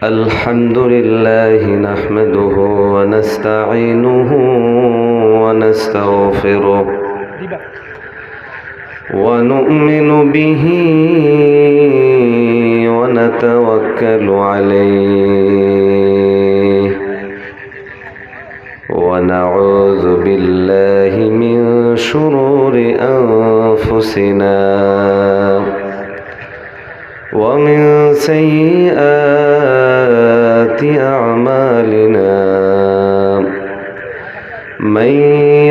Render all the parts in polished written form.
الحمد لله نحمده ونستعينه ونستغفره ونؤمن به ونتوكل عليه ونعوذ بالله من شرور أنفسنا ومن سيئات أعمالنا من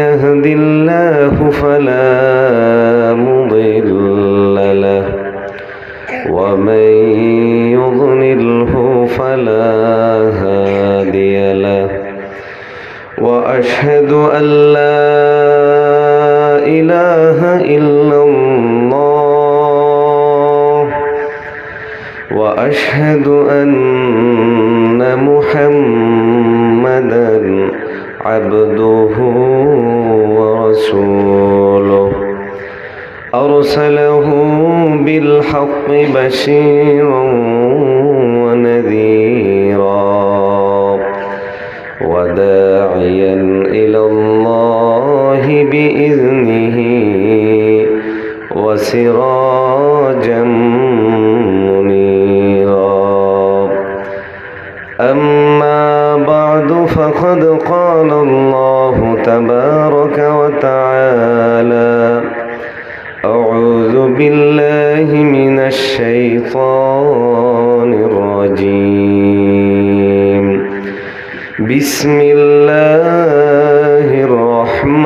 يهد الله فلا مضل له ومن يضلله فلا هادي له وأشهد أن لا إله إلا الله وأشهد أن محمدًا عبده ورسوله أرسله بالحق بشيرًا ونذيرًا وداعيًا إلى الله بإذنه وسراجًا أما بعد فقد قال الله تبارك وتعالى أعوذ بالله من الشيطان الرجيم بسم الله الرحمن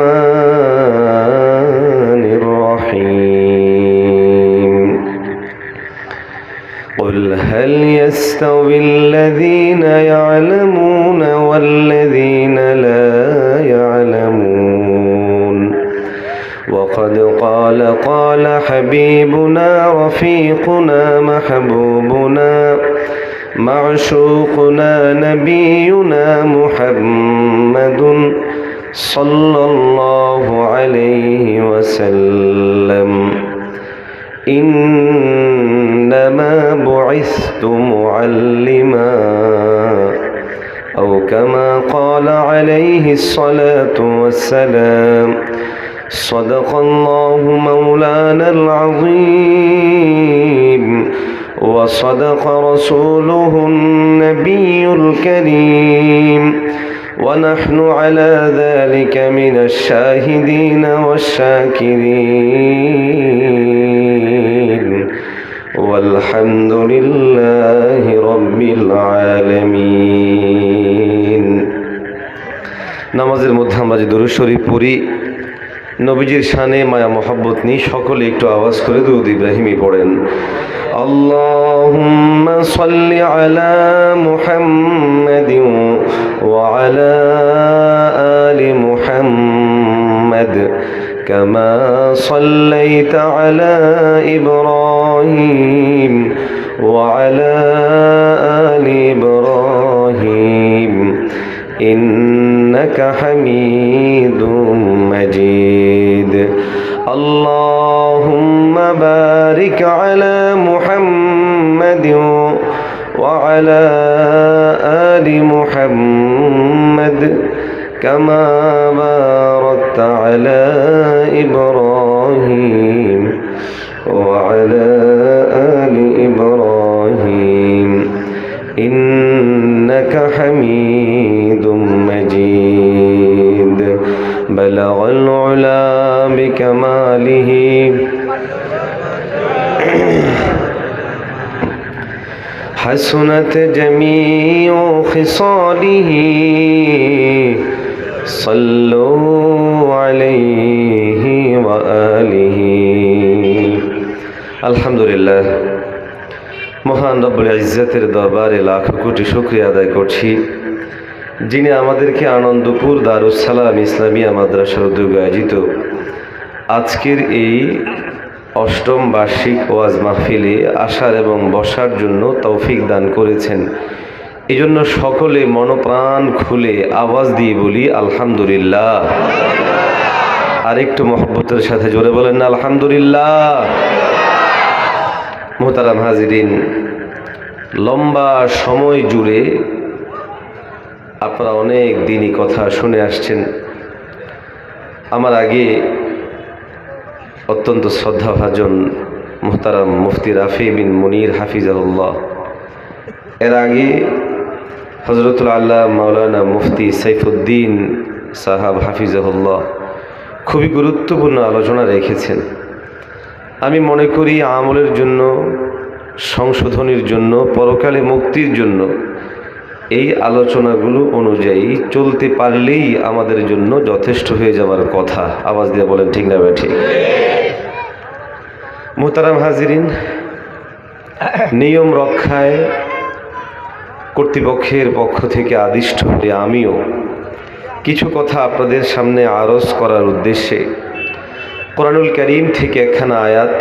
الرحيم قل هل يستوي الذين يعلمون والذين لا يعلمون وقد قال حبيبنا رفيقنا محبوبنا معشوقنا نبينا محمد صلى الله عليه وسلم إنما بعثت معلما أو كما قال عليه الصلاة والسلام صدق الله مولانا العظيم وصدق رسوله النبي الكريم ونحن على ذلك من الشاهدين والشاكرين والحمد لله رب العالمين নামাজের মধ্যে আমরা যে দরুদ শরীফ পড়ি নবীজির শানে মায়া মোহাব্বত নিয়ে সকলে একটু আওয়াজ করে দুরূদ ইব্রাহিমি পড়েন আল্লাহুম্মা সাল্লি আলা মুহাম্মাদিন ওয়া আলা আলি মুহাম্মাদ كما صليت على إبراهيم وعلى آل إبراهيم إنك حميد مجيد اللهم بارك على محمد وعلى آل محمد كما باركت على إبراهيم وعلى آل إبراهيم إنك حميد مجيد بلغ العلا بكماله حسنت جميع خصاله صلوا عليه وآله আলহামদুলিল্লাহ মহান রব্বুল ইজ্জতের দরবারে লাখ কোটি শুকরিয়া আদায় করছি যিনি আমাদেরকে আনন্দপুর দারুস সালাম ইসলামিয়া মাদ্রাসার উদ্যোগে আয়োজিত আজকের এই অষ্টম বার্ষিক ওয়াজ মাহফিলে আসার এবং বসার জন্য তৌফিক দান করেছেন। এজন্য সকলে মনপ্রাণ খুলে আওয়াজ দিয়ে বলি আলহামদুলিল্লাহ। আরেকটু মহব্বতের সাথে জোরে বলেন না আলহামদুলিল্লাহ। মোহতারাম হাজিরিন, লম্বা সময় জুড়ে আপনারা অনেক দিনই কথা শুনে আসছেন। আমার আগে অত্যন্ত শ্রদ্ধাভাজন মোহতারাম মুফতি রাফি বিন মুনির হাফিজাহুল্লাহ, এর আগে হজরতুল আল্লাহ মাওলানা মুফতি সাইফুদ্দিন সাহাব হাফিজাহুল্লাহ খুবই গুরুত্বপূর্ণ আলোচনা রেখেছেন। আমি মনে করি আমলের জন্য, সংশোধনের জন্য, পরকালে মুক্তির জন্য এই আলোচনাগুলো অনুযায়ী চলতে পারলেই আমাদের জন্য যথেষ্ট হয়ে যাওয়ার কথা। আওয়াজ দিয়ে বলেন ঠিক না ঠিক? মুহতারাম হাজিরিন, নিয়ম রক্ষায় কর্তৃপক্ষের পক্ষ থেকে আদিষ্ট হয়ে আমিও কিছু কথা আপনাদের সামনে আরজ করার উদ্দেশ্যে কোরআনুল কারীম থেকে একখানা আয়াত,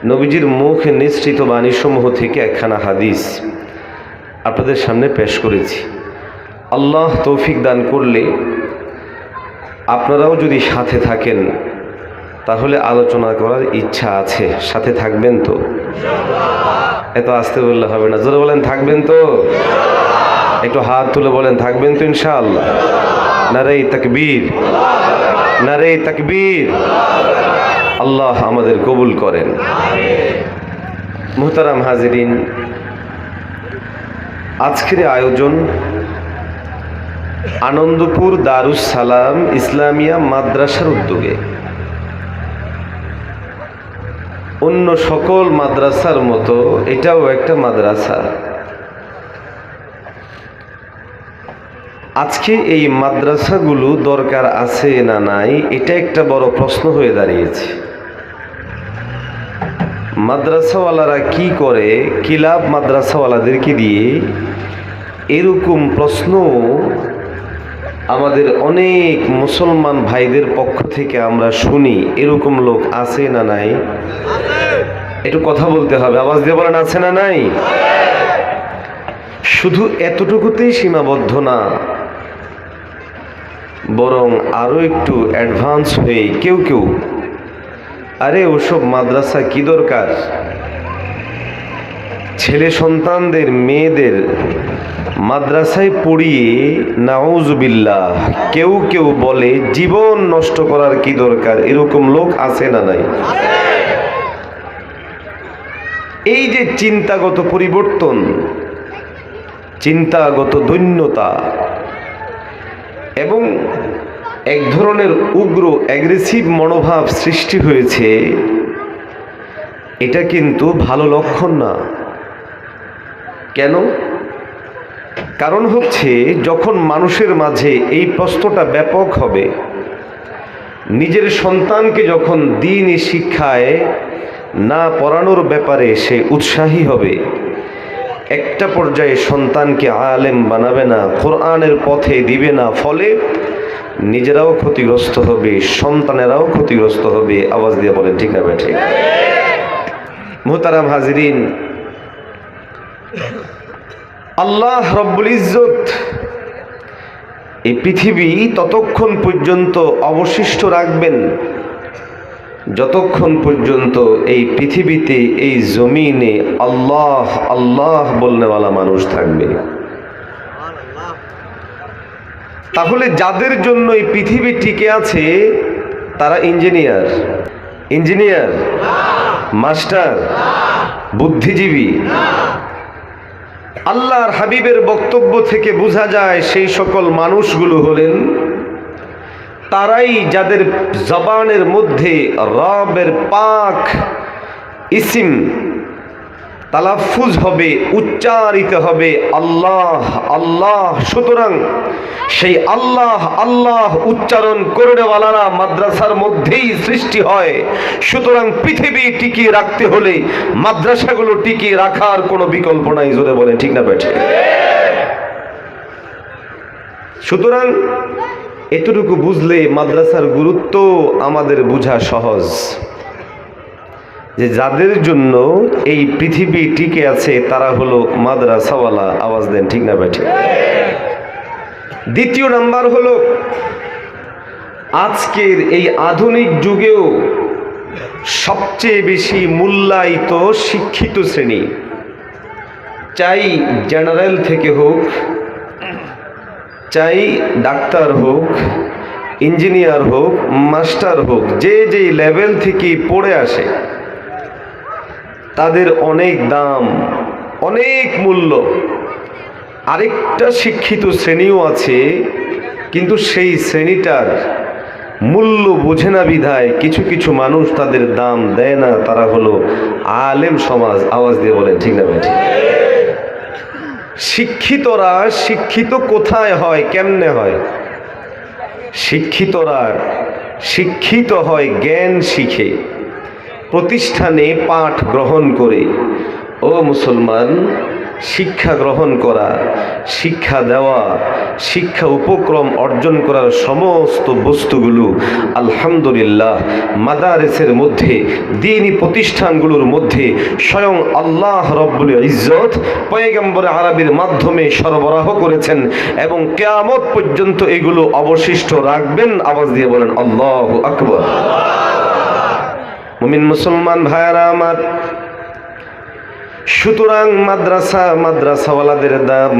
নবীজির মুখ নিঃসৃত বাণীসমূহ থেকে একখানা হাদিস আপনাদের সামনে পেশ করেছি। আল্লাহ তৌফিক দান করলে আপনারাও যদি সাথে থাকেন তাহলে আলোচনা করার ইচ্ছা আছে। সাথে থাকবেন তো? এত আস্তে বললে হবে না, জোরে বলেন থাকবেন তো? একটু হাত তুলে বলেন থাকবেন তো ইনশাআল্লাহ। নারে তাকবীর, নারে তাকবীর। আল্লাহ আমাদের কবুল করেন। মুহতারাম হাজিরিন, আজকের আয়োজন আনন্দপুর দারুস সালাম ইসলামিয়া মাদ্রাসার উদ্যোগে। অন্য সকল মাদ্রাসার মতো এটাও একটা মাদ্রাসা। আজকে এই মাদ্রাসাগুলো দরকার আছে না নাই, এটা একটা বড় প্রশ্ন হয়ে দাঁড়িয়েছে। মাদ্রাসাওয়ালারা কি করে, কি লাভ মাদ্রাসাওয়ালাদেরকে দিয়ে, এরকম প্রশ্ন আমাদের অনেক মুসলমান ভাইদের পক্ষ থেকে আমরা শুনি। এরকম লোক আছে না নাই? একটু কথা বলতে হবে, আওয়াজ দিয়ে বলেন আছে না নাই? শুধু এতটুকুতেই সীমাবদ্ধ না, বরং আরো একটু অ্যাডভান্স হয়ে কেউ কেউ আরে ওসব মাদ্রাসা কি দরকার, ছেলে সন্তানদের, মেয়েদের মাদ্রাসায় পড়িয়ে নাউজুবিল্লাহ কেউ কেউ বলে জীবন নষ্ট করার কি দরকার। এরকম লোক আছে না নাই? এই যে চিন্তাগত পরিবর্তন, চিন্তাগত দৈন্যতা এবং এক ধরনের উগ্র অ্যাগ্রেসিভ মনোভাব সৃষ্টি হয়েছে, এটা কিন্তু ভালো লক্ষণ না। কেন? কারণ হচ্ছে যখন মানুষের মাঝে এই প্রশ্নটা ব্যাপক হবে, নিজের সন্তানকে যখন দ্বীনি শিক্ষায় না পড়ানোর ব্যাপারে সে উৎসাহী হবে, একটা পর্যায়ে সন্তানকে আলেম বানাবে না, কোরআনের পথে দিবে না, ফলে নিজেরাও ক্ষতিগ্রস্ত হবে, সন্তানেরাও ক্ষতিগ্রস্ত হবে। আওয়াজ দিয়ে বলেন ঠিক না ঠিক? মুহতারাম হাজিরিন, আল্লাহ রব্বুল ইজ্জত এই পৃথিবী ততক্ষণ পর্যন্ত অবশিষ্ট রাখবেন যতক্ষণ পর্যন্ত এই পৃথিবীতে, এই জমিনে আল্লাহ আল্লাহ বলনেওয়ালা মানুষ থাকবে। তাহলে যাদের জন্য এই পৃথিবী টিকে আছে তারা ইঞ্জিনিয়ার, ইঞ্জিনিয়ার, মাস্টার, বুদ্ধিজীবী। আল্লাহর হাবিবের বক্তব্য থেকে বোঝা যায় সেই সকল মানুষগুলো হলেন তারাই যাদের জবানের মধ্যে রবের পাক ইসিম তালাফুজ হবে, উচ্চারিত হবে আল্লাহ আল্লাহ। সুতরাং সেই আল্লাহ আল্লাহ উচ্চারণ করেওয়ালারা মাদ্রাসার মধ্যেই সৃষ্টি হয়। সুতরাং পৃথিবী টিকিয়ে রাখতে হলে মাদ্রাসাগুলো টিকিয়ে রাখার কোনো বিকল্প নাই। জোরে বলে ঠিক না বেঠে? সুতরাং এতটুকু বুঝলে মাদ্রাসার গুরুত্ব আমাদের বোঝা সহজ, যে যাদের জন্য এই পৃথিবী টিকে আছে তারা হলো মাদ্রাসাওয়ালা। আওয়াজ দেন ঠিক না বেঠে? দ্বিতীয় নাম্বার হলো আজকের এই আধুনিক যুগেও সবচেয়ে বেশি মূল্যায়িত শিক্ষিত শ্রেণী, চাই জেনারেল থেকে হোক, চাই ডাক্তার হোক, ইঞ্জিনিয়ার হোক, মাস্টার হোক, যে যেই লেভেল থেকে পড়ে আসে তাদের অনেক দাম, অনেক মূল্য। আরেকটা শিক্ষিত শ্রেণীও আছে, কিন্তু সেই শ্রেণীটার মূল্য বোঝে না বিধায় কিছু কিছু মানুষ তাদের দাম দেয় না। তারা হলো আলেম সমাজ। আওয়াজ দিয়ে বলেন ঠিক না ভাই? শিক্ষিতরা শিক্ষিত কোথায় হয়, কেমনে হয়? শিক্ষিতরা শিক্ষিত হয় জ্ঞান শিখে, প্রতিষ্ঠানে পাঠ গ্রহণ করে। ও মুসলমান, শিক্ষা গ্রহণ করা, শিক্ষা দেওয়া, শিক্ষা উপক্রম অর্জন করার সমস্ত বস্তুগুলো আলহামদুলিল্লাহ মাদারেসের মধ্যে, দ্বীনি প্রতিষ্ঠানগুলোর মধ্যে স্বয়ং আল্লাহ রব্বুল ইজ্জত পয়গম্বর আরবির মাধ্যমে সরবরাহ করেছেন এবং কিয়ামত পর্যন্ত এগুলো অবশিষ্ট রাখবেন। আওয়াজ দিয়ে বলেন আল্লাহু আকবার। মুমিন মুসলমান ভাইয়ারা আমার, সুতরাং মাদ্রাসাওয়ালাদের দাম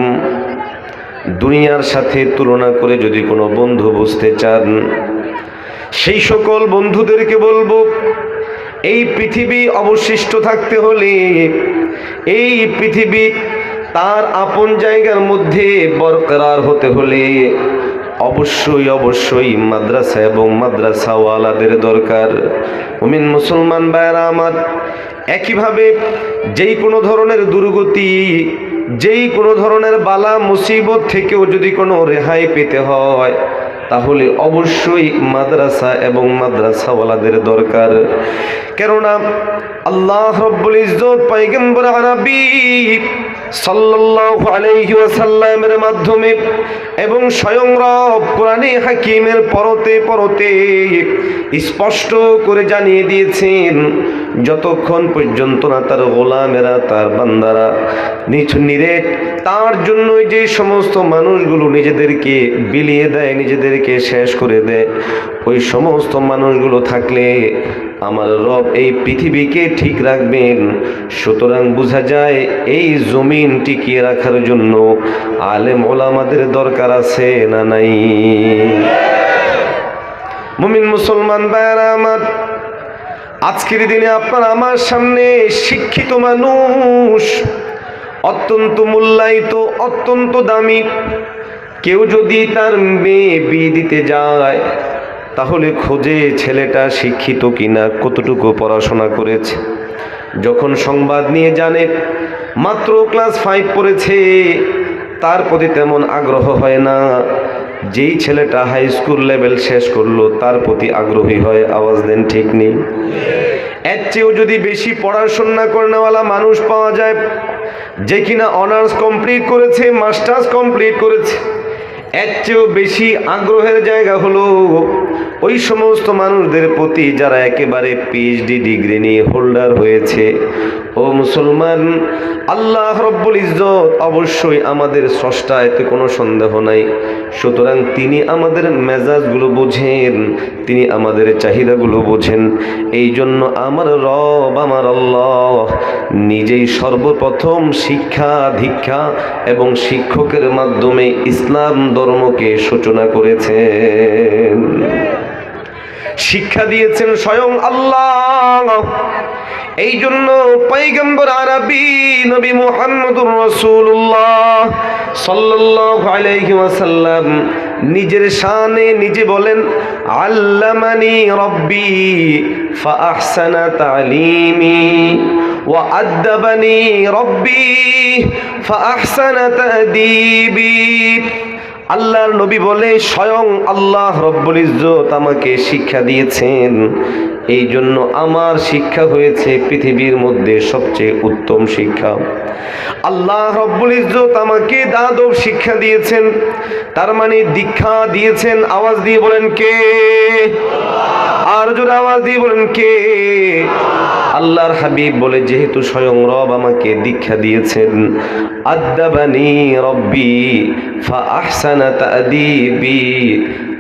দুনিয়ার সাথে তুলনা করে যদি কোনো বন্ধু বুঝতে চান, সেই সকল বন্ধুদেরকে বলবো, এই পৃথিবী অবশিষ্ট থাকতে হলে, এই পৃথিবী তার আপন জায়গার মধ্যে বরকরার হতে হলে অবশ্যই অবশ্যই মাদ্রাসা এবং মাদ্রাসাওয়ালাদের দরকার। মুমিন মুসলমান ভাইরা আমার, একইভাবে যেই কোনো ধরনের দুর্গতি, যেই কোনো ধরনের বালা মুসিবত থেকেও যদি কোনো রেহাই পেতে হয়, তাহলে অবশ্যই মাদ্রাসা এবং মাদ্রাসাওয়ালাদের দরকার। কেননা আল্লাহ রব্বুল ইজ্জত পয়গম্বর আরবি সাল্লাল্লাহু আলাইহি ওয়াসাল্লামের মাধ্যমে এবং স্বয়ং রব কোরআনে হাকিমের পরতে পরতে স্পষ্ট করে জানিয়ে দিয়েছেন, যতক্ষণ পর্যন্ত না তার গোলামেরা, তার বান্দারা নিরেট তার জন্য যে সমস্ত মানুষগুলো নিজেদেরকে বিলিয়ে দেয়, নিজেদেরকে শেষ করে দেয়, ওই সমস্ত মানুষগুলো থাকলে আমার রব এই পৃথিবীকে ঠিক রাখবেন। সুতরাং বোঝা যায় এই জমিন টিকিয়ে রাখার জন্য আলেম ওলামাদের দরকার আছে না নাই? মুমিন মুসলমান ভাইরা আমার, আজকের দিনে আপনার আমার সামনে শিক্ষিত মানুষ, অত্যন্ত মূল্যায়িত, অত্যন্ত দামি। কেউ যদি তার মেয়ে বিয়ে দিতে যায়, তাহলে খোঁজে ছেলেটা শিক্ষিত কিনা, কতটুকু পড়াশোনা করেছে। যখন সংবাদ নিয়ে জানে মাত্র ক্লাস 5 পড়েছে, তার প্রতি তেমন আগ্রহ হয় না। যেই ছেলেটা হাই স্কুল লেভেল শেষ করলো, তার প্রতি আগ্রহী হয়। আওয়াজ দেন ঠিক নেই? এর চেয়েও যদি বেশি পড়াশোনা করেনেওয়ালা মানুষ পাওয়া যায়, যে কিনা অনার্স কমপ্লিট করেছে, মাস্টার্স কমপ্লিট করেছে, এর চেয়েও বেশি আগ্রহের জায়গা হলো ওই সমস্ত মানুষদের প্রতি যারা একেবারে পিএইচডি ডিগ্রি নিয়ে হোল্ডার হয়েছে। ও মুসলমান, আল্লাহ রব্বুল ইজ্জত অবশ্যই আমাদের স্রষ্টা, এতে কোনো সন্দেহ নাই। সুতরাং তিনি আমাদের মেজাজগুলো বোঝেন, তিনি আমাদের চাহিদাগুলো বোঝেন। এই জন্য আমার রব, আমার আল্লাহ নিজেই সর্বপ্রথম শিক্ষা দীক্ষা এবং শিক্ষকের মাধ্যমে ইসলাম ধর্মকে সূচনা করেছেন। শিক্ষা দিয়েছেন স্বয়ং আল্লাহ। এই জন্য পয়গম্বর আরবি নবী মুহাম্মদুর রাসূলুল্লাহ সাল্লাল্লাহু আলাইহি ওয়াসাল্লাম নিজের শানে নিজে বলেন, আল্লামানি রব্বি ফাআহসানা তালিমি ওয়া আদ্দাবানি রব্বি ফাআহসানা তাদিবি। আল্লাহর নবী বলে, স্বয়ং আল্লাহ রব্বুল ইজ্জত আমাকে শিক্ষা দিয়েছেন, এই জন্য আমার শিক্ষা হয়েছে পৃথিবীর মধ্যে সবচেয়ে উত্তম শিক্ষা। আল্লাহ রব্বুল ইজ্জত আমাকে আদব শিক্ষা দিয়েছেন, তার মানে দীক্ষা দিয়েছেন। আওয়াজ দিয়ে বলেন কে? আর জোরে আওয়াজ দিয়ে বলেন কে? আল্লাহর হাবিব বলে, যেহেতু স্বয়ং রব আমাকে দীক্ষা দিয়েছেন, আদ্দাবানি রব্বি ফাআহসানা তাদিবি,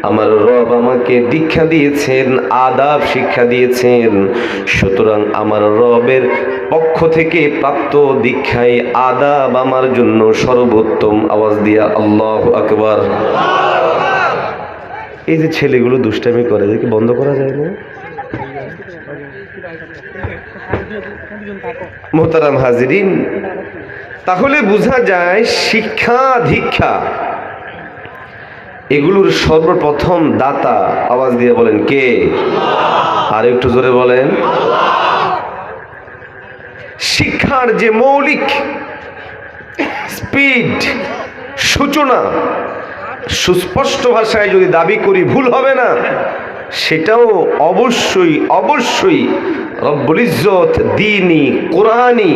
আমার রব আমাকে দীক্ষা দিয়েছেন, আদাব শিক্ষা দিয়েছেন। সুতরাং আমার রবের পক্ষ থেকে প্রাপ্ত দীক্ষায় আদাব আমার জন্য সর্বোত্তম। আওয়াজ দিয়া আল্লাহু আকবার। এই যে ছেলেগুলো দুষ্টামি করে, দেখি বন্ধ করা যায় না? মোহতারাম হাজিরিন, তাহলে বোঝা যায় শিক্ষা দীক্ষা এগুলোর সর্বপ্রথম দাতা, আওয়াজ দিয়ে বলেন কে? আর একটু জোরে বলেন। শিক্ষার যে মৌলিক স্পিড, সূচনা, সুস্পষ্ট ভাষায় যদি দাবি করি ভুল হবে না, সেটাও অবশ্যই অবশ্যই রব্বুল ইজ্জত দ্বীনি কোরআনি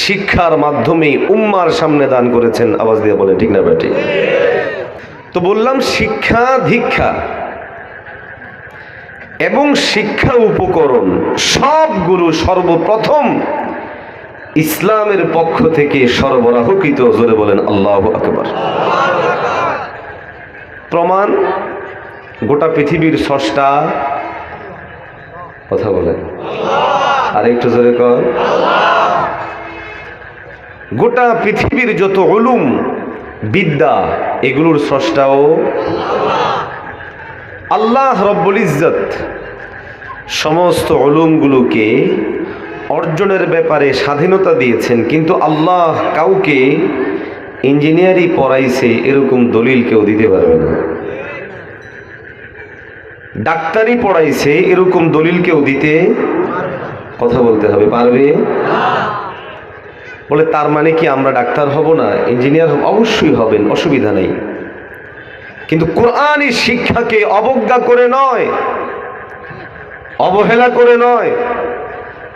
শিক্ষার মাধ্যমে উম্মার সামনে দান করেছেন। আওয়াজ দিয়ে বলেন ঠিক না বেটি? তো বললাম শিক্ষা দীক্ষা এবং শিক্ষা উপকরণ সবগুলো সর্বপ্রথম ইসলামের পক্ষ থেকে সরবরাহকৃত। জোরে বলেন আল্লাহু আকবার। প্রমাণ, গোটা পৃথিবীর স্রষ্টা, কথা বলেন আর একটু জোরে কর। গোটা পৃথিবীর যত উলুম বিদ্যা এগুলোর স্রষ্টাও আল্লাহ রব্বুল ইজ্জত। সমস্ত উলুমগুলোকে অর্জনের ব্যাপারে স্বাধীনতা দিয়েছেন, কিন্তু আল্লাহ কাউকে ইঞ্জিনিয়ারিং পড়াইছে এরকম দলিল কেউ দিতে পারবে না। ডাক্তারি পড়াইছে এরকম দলিল কেউ দিতে, কথা বলতে হবে, পারবে? বলে তার মানে কি আমরা ডাক্তার হব না, ইঞ্জিনিয়ার হব? অবশ্যই হবেন, অসুবিধা নেই। কিন্তু কোরআনী শিক্ষাকে অবজ্ঞা করে নয়, অবহেলা করে নয়,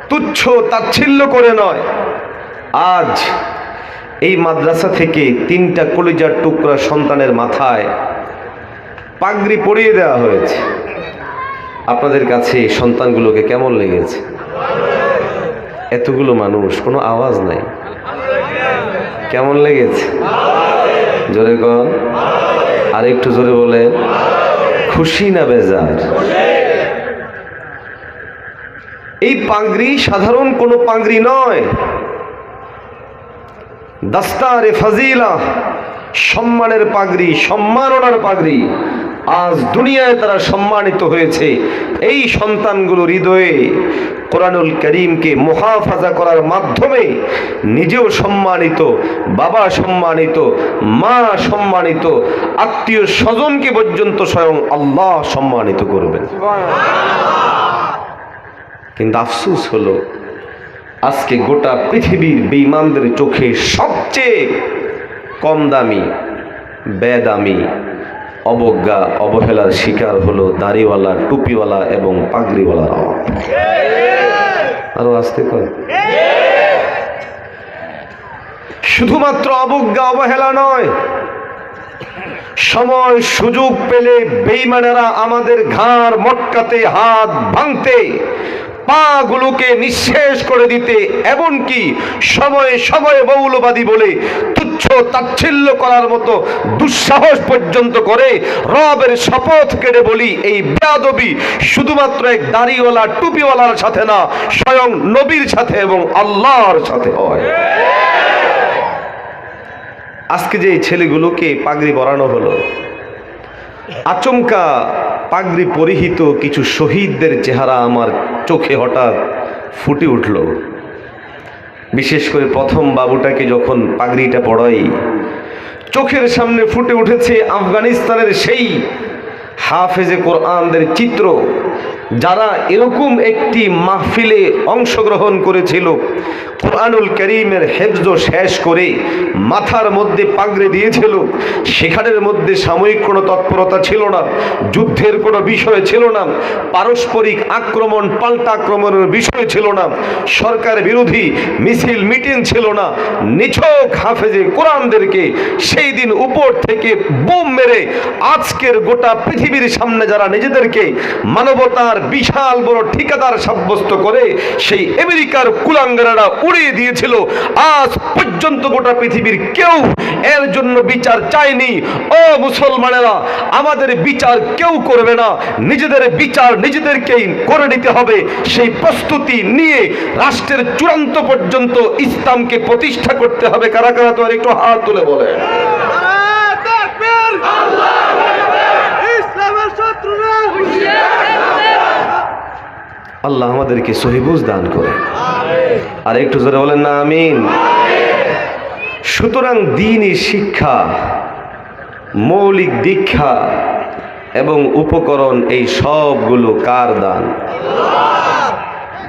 তুচ্ছ তাচ্ছিল্য করে নয়। আজ এই মাদ্রাসা থেকে 3টা কলিজার টুকরা সন্তানের মাথায় পাগড়ি পরিয়ে দেওয়া হয়েছে। আপনাদের কাছে সন্তানগুলোকে কেমন লেগেছে? এতগুলো মানুষ, কোনো আওয়াজ নাই, কেমন লেগেছে? জোরে কর, আর একটু জোরে বলে। খুশি না বেজার? এই পাগড়ি সাধারণ কোনো পাগড়ি নয়, দাস্তারে ফাজিলা, সম্মানের পাগড়ি, সম্মাননার পাগড়ি। আজ দুনিয়ায় তারা সম্মানিত হয়েছে। এই সন্তানগুলো হৃদয়ে কোরআনুল কারীমকে মুহাফাজা করার মাধ্যমে নিজেও সম্মানিত, বাবা সম্মানিত, মা সম্মানিত, আত্মীয় স্বজনকে পর্যন্ত স্বয়ং আল্লাহ সম্মানিত করবেন। কিন্তু আফসোস হলো আজকে গোটা পৃথিবীর বেঈমানদের চোখে সবচেয়ে কম দামি, বেদামি, অবজ্ঞা, অবহেলার শিকার হলো দাড়িওয়ালা, টুপিওয়ালা এবং পাগড়িওয়ালারা। আরো আসতে কর। শুধুমাত্র অবজ্ঞা অবহেলা নয়, সময় সুযোগ পেলে বেঈমানেরা আমাদের ঘাড় মটকাতে, হাত ভাঙতে, পাগুলোকে নিঃশেষ করে দিতে, এমনকি সময়ে সময়ে মৌলবাদী বলে তুচ্ছ তাচ্ছিল্য করার মতো দুঃসাহস পর্যন্ত করে। রবের শপথ কেড়ে বলি, এই বেয়াদবি শুধুমাত্র এক দাড়িওয়ালা টুপিওয়ালার সাথে না, স্বয়ং নবীর সাথে এবং আল্লাহর সাথে হয়। আজকে যে ছেলেগুলোকে পাগড়ি পরানো হলো, আচমকা পাগড়ি পরিহিত কিছু শহীদদের চেহারা আমার চোখে হঠাৎ ফুটে উঠল। বিশেষ করে প্রথম বাবুটাকে যখন পাগড়িটা পড়াই, চোখের সামনে ফুটে উঠেছে আফগানিস্তানের সেই হাফেজে কোরআনদের চিত্র, যারা এরকম একটি মাহফিলে অংশগ্রহণ করেছিল, কোরআনুল কারীমের হেফজ শেষ করে মাথার মধ্যে পাগড়ি দিয়েছিল। সেখানের মধ্যে সাময়িক কোনো তৎপরতা ছিল না, যুদ্ধের কোনো বিষয় ছিল না, পারস্পরিক আক্রমণ পাল্টা আক্রমণের বিষয় ছিল না, সরকার বিরোধী মিছিল মিটিং ছিল না। নিছক হাফেজে কোরআনদেরকে সেই দিন উপর থেকে বোম মেরে আজকের গোটা পৃথিবীর সামনে যারা নিজেদেরকে মানবতার বিশাল বড় ঠিকাদার সাব্যস্ত করে, সেই আমেরিকার কুলাঙ্গারেরা উড়িয়ে দিয়েছিল, আজ পর্যন্ত গোটা পৃথিবীর কেউ এর জন্য বিচার চায়নি। ও মুসলমানেরা, আমাদের বিচার কেউ করবে না, নিজেদের বিচার নিজেদেরকেই করে নিতে হবে। সেই প্রস্তুতি নিয়ে রাষ্ট্রের চূড়ান্ত পর্যন্ত ইসলামকে প্রতিষ্ঠা করতে হবে। কারা কারা তো আর একটু হাত তুলে বলে আল্লাহ আমাদেরকে সহিবুজ দান করে। আর একটু জোরে বলেন না আমিন। সুতরাং দ্বীনি শিক্ষা, মৌলিক দীক্ষা এবং উপকরণ এই সবগুলো কার দান?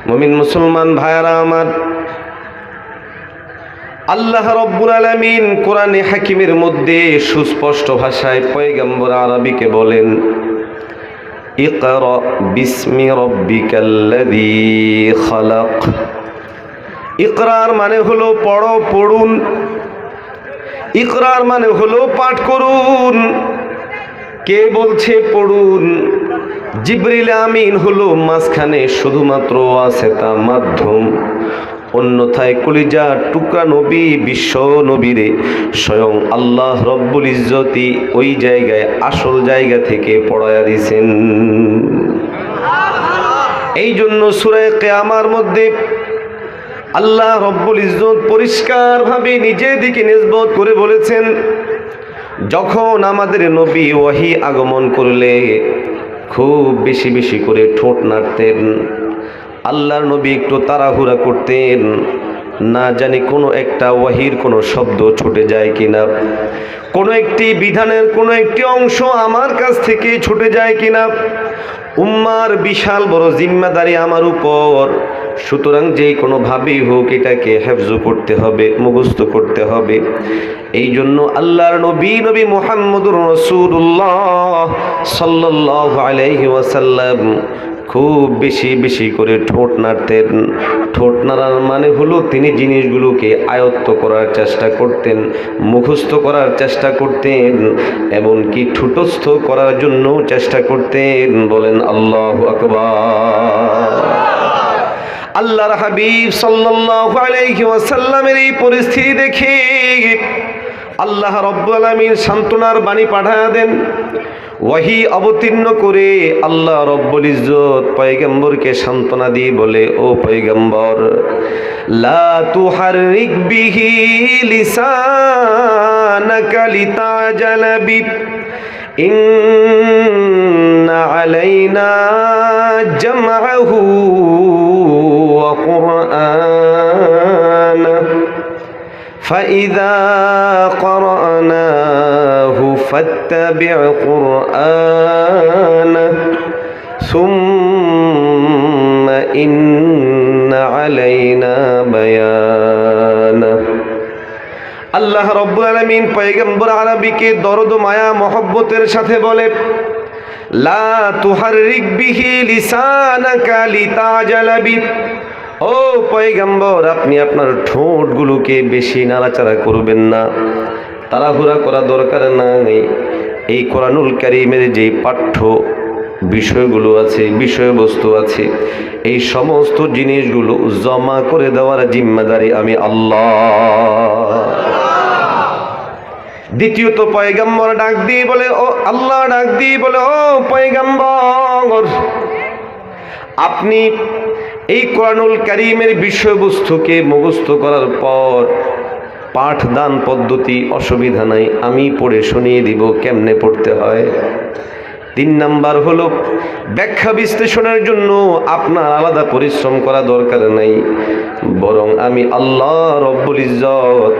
মুমিন মুসলমান ভাইয়ারা আমার, আল্লাহ রব্বুল আলামিন কোরআনে হাকিমের মধ্যে সুস্পষ্ট ভাষায় পয়গম্বর আরবিকে বলেন, ইকরা বিসমি রাব্বিকাল্লাযী খালাক। ইকরার মানে হলো পড়ো, পড়ুন। ইকরার মানে হলো পাঠ করুন। কে বলছে পড়ুন? জিবরিল আমিন হলো মাঝখানে, শুধুমাত্র আছে তা মাধ্যম। অন্যথায় কলিজা টুকরা নবী, বিশ্ব নবীরে স্বয়ং আল্লাহ রব্বুল ইজ্জতি ওই জায়গায়, আসল জায়গা থেকে পড়ায়া দিয়েছেন। এই জন্য সূরা কিয়ামার মধ্যে আল্লাহ রব্বুল ইজ্জত পরিষ্কার ভাবে নিজের দিকে নিসবত করে বলেছেন, যখন আমাদের নবী ওয়াহি আগমন করলে খুব বেশি বেশি করে ঠোঁট নাড়তেন। আল্লাহর নবী একটু তাড়াহুড়া করতেন, না জানি কোনো একটা ওয়াহির কোনো শব্দ ছুটে যায় কিনা, কোনো একটি বিধানের কোনো একটি অংশ আমার কাছ থেকে ছুটে যায় কিনা। উম্মার বিশাল বড় জিম্মাদারি আমার উপর, সুতরাং যেই কোনোভাবেই হোক এটাকে হেফজ করতে হবে, মুখস্থ করতে হবে। এই জন্য আল্লাহর নবী নবী মুহাম্মদুর রাসূলুল্লাহ সাল্লাল্লাহু আলাইহি ওয়াসাল্লাম খুব বেশি বেশি করে ঠোঁট নাড়তেন। ঠোঁট নাড়ার মানে হলো তিনি জিনিসগুলোকে আয়ত্ত করার চেষ্টা করতেন, মুখস্থ করার চেষ্টা করতেন, এমনকি ঠোঁটস্থ করার জন্য চেষ্টা করতেন। বলেন আল্লাহু আকবার। আল্লাহর হাবিব সাল্লাল্লাহু আলাইহি ওয়াসাল্লামের এই পরিস্থিতি দেখে আল্লাহ রব্বুল আলামিন সান্ত্বনার বাণী পাঠায়া দেন। ওয়াহি অবতীর্ণ করে আল্লাহ রব্বুল ইজ্জত পয়গম্বরকে সান্ত্বনা দিয়ে বলে, ও পয়গম্বর, লা তুহাররিক বিহি লিসানাকা লিতাজালা বি, ইন্না আলাইনা জামআহু ওয়া কুরআনা فإذا قرأناه فاتبع قرآنه ثم إن علينا بيانه। আল্লাহ রব্বুল আলামিন পয়গম্বর আরবিকে দরদ মায়া মহব্বতের সাথে বলে, লা তুহাররিক বিহি লিসানাকা লিতাজালা বি। ও পয়গম্বর, আপনি আপনার ঠোঁটগুলোকে বেশি নাড়াচাড়া করবেন না, তাড়াহুড়া করা দরকার নাই। এই কোরআনুল কারীমের যে পাঠ্য বিষয়গুলো আছে, বিষয়বস্তু আছে, এই সমস্ত জিনিসগুলো জমা করে দেওয়ার জিম্মাদারি আমি আল্লাহ। দ্বিতীয়ত পয়গম্বর ডাক দিয়ে বলে, ও আল্লাহ ডাক দিয়ে বলে, ও পয়গম্বর, আপনি এই কোরআনুল কারীমের বিষয়বস্তুকে মুখস্থ করার পর পাঠদান পদ্ধতি অসুবিধা নাই, আমি পড়ে শুনিয়ে দিব কেমনে পড়তে হয়। 3 নাম্বার হলো ব্যাখ্যা বিশ্লেষণের জন্য আপনার আলাদা পরিশ্রম করা দরকার নাই, বরং আমি আল্লাহ রব্বুল ইজ্জত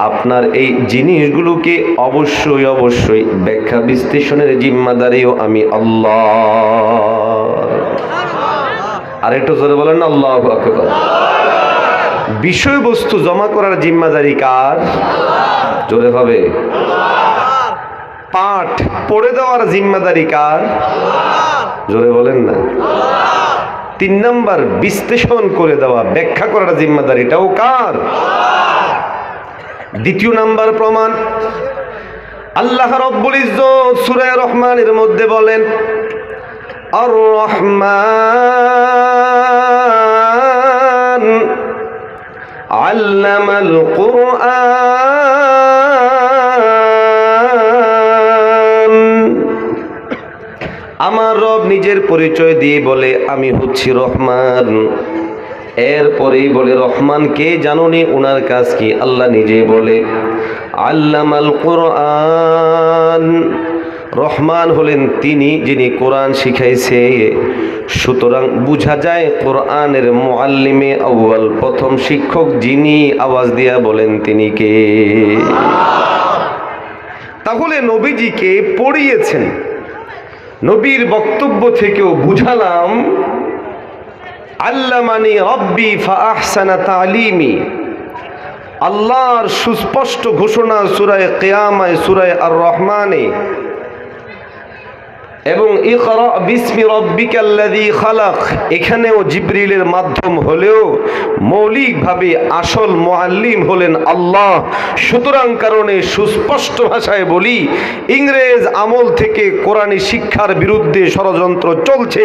আপনার এই জিনিসগুলোকে অবশ্যই অবশ্যই ব্যাখ্যা বিশ্লেষণের জিম্মাদারিও আমি আল্লাহ। আর একটু জোরে বলেন না আল্লাহু আকবার। বিষয়বস্তু জমা করার জিম্মাদারি কার? জোরে হবে। পাঠ পড়ে দেওয়ার জিম্মাদারি কার? জোরে বলেন না। 3 নাম্বার বিশ্লেষণ করে দেওয়া, ব্যাখ্যা করার জিম্মাদারিটাও কার? দ্বিতীয় নাম্বার প্রমাণ, আল্লাহ রব্বুল ইজ্জত সূরা রহমানের মধ্যে বলেন, আর রহমান আল্লামাল কুরআন। আমার রব নিজের পরিচয় দিয়ে বলে আমি হচ্ছি রহমান। এরপরেই বলে রহমান কে জানোনি, ওনার কাজ কি? আল্লাহ নিজেই বলে আল্লামাল কুরআন। রহমান হলেন তিনি যিনি কোরআন শিখাইছে। সুতরাং বুঝা যায় কোরআনের মুআল্লিমে আউয়াল, প্রথম শিক্ষক যিনি, আওয়াজ দিয়া বলেন তিনি কে? তাহলে নবীজিকে পড়িয়েছেন। নবীর বক্তব্য থেকেও বুঝালাম আল্লামানি রব্বি ফাআহসানা তালিমি। আল্লাহর সুস্পষ্ট ঘোষণা সূরা কিয়ামায়, সূরা আর রহমানে, এবং ইকরা বিসমি রব্বিকাল্লাযী খালাক, এখানেও জিবরিলের মাধ্যম হলেও মৌলিকভাবে আসল মুআল্লিম হলেন আল্লাহ। সুতরাং কারণে সুস্পষ্ট ভাষায় বলি, ইংরেজ আমল থেকে কোরআনী শিক্ষার বিরুদ্ধে ষড়যন্ত্র চলছে।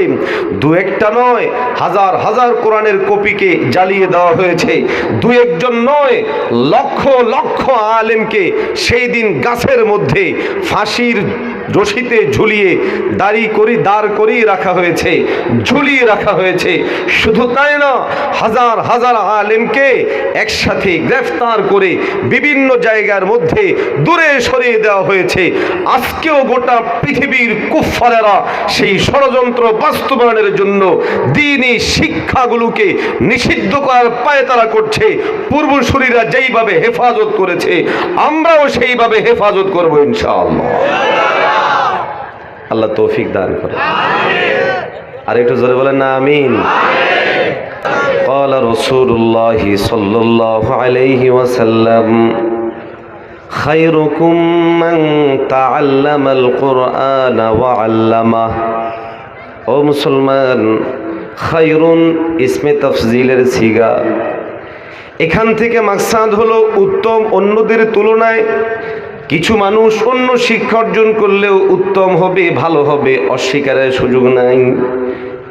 দু একটা নয়, হাজার হাজার কোরআনের কপিকে জ্বালিয়ে দেওয়া হয়েছে। দু একজন নয়, লক্ষ লক্ষ আলেমকে সেই দিন গাছের মধ্যে ফাঁসির রশিতে ঝুলিয়ে দাঁড় করিয়ে রাখা হয়েছে, ঝুলিয়ে রাখা হয়েছে। শুধু তাই না, হাজার হাজার আলেমকে একসাথে গ্রেফতার করে বিভিন্ন জায়গার মধ্যে দূরে সরিয়ে দেওয়া হয়েছে। আজকেও গোটা পৃথিবীর কুফফারেরা সেই ষড়যন্ত্র বাস্তবায়নের জন্য দ্বীনি শিক্ষাগুলোকে নিষিদ্ধ করার পায়তারা করছে। পূর্বসূরীরা যেইভাবে হেফাজত করেছে, আমরাও সেইভাবে হেফাজত করব ইনশাআল্লাহ। আল্লাহ তৌফিক দান করে। আর একটু জোরে বলেন না আমিন। ক্বালা রাসূলুল্লাহি সাল্লাল্লাহু আলাইহি ওয়াসাল্লাম খায়রুকুম মান তাআল্লামাল কুরআনা ওয়া আল্লামাহ। ও মুসলমান, খায়রুন ইসমে তাফজিলের সিগা। এখান থেকে মাকসাদ হলো উত্তম, অন্যদের তুলনায় কিছু মানুষ অন্য শিক্ষা অর্জন করলেও উত্তম হবে, ভালো হবে, অস্বীকারের সুযোগ নাই।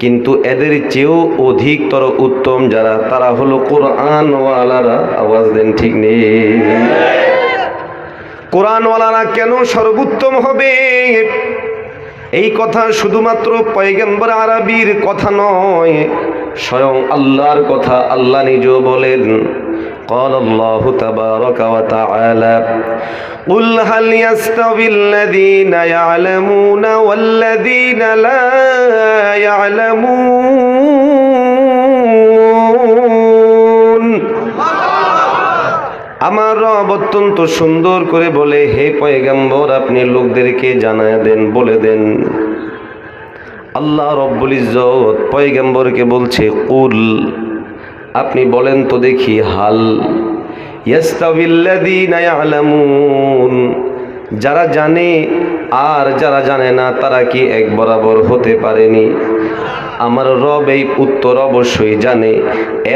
কিন্তু এদের চেয়েও অধিকতর উত্তম যারা, তারা হলো কোরআনওয়ালারা। আওয়াজ দেন ঠিক নেই? কোরআনওয়ালারা কেন সর্বোত্তম হবে? এই কথা শুধুমাত্র পয়গম্বর আরবীর কথা নয়, স্বয়ং আল্লাহর কথা। আল্লাহ নিজেও বলেন قال الله تبارك وتعالى قل هل يستوي الذين يعلمون والذين لا يعلمون। আমার রব অত্যন্ত সুন্দর করে বলে, হে পয়গম্বর আপনি লোকদেরকে জানায় দেন, বলে দেন। আল্লাহ রব্বুল ইজ্জত পয়গম্বরকে বলছে কুল, আপনি বলেন তো দেখি, হাল ইয়াস্তাবিল্লাযীনা ইয়ালামুন, যারা জানে আর যারা জানে না তারা কি এক বরাবর হতে পারেনি? আমার রব এই উত্তর অবশ্যই জানে।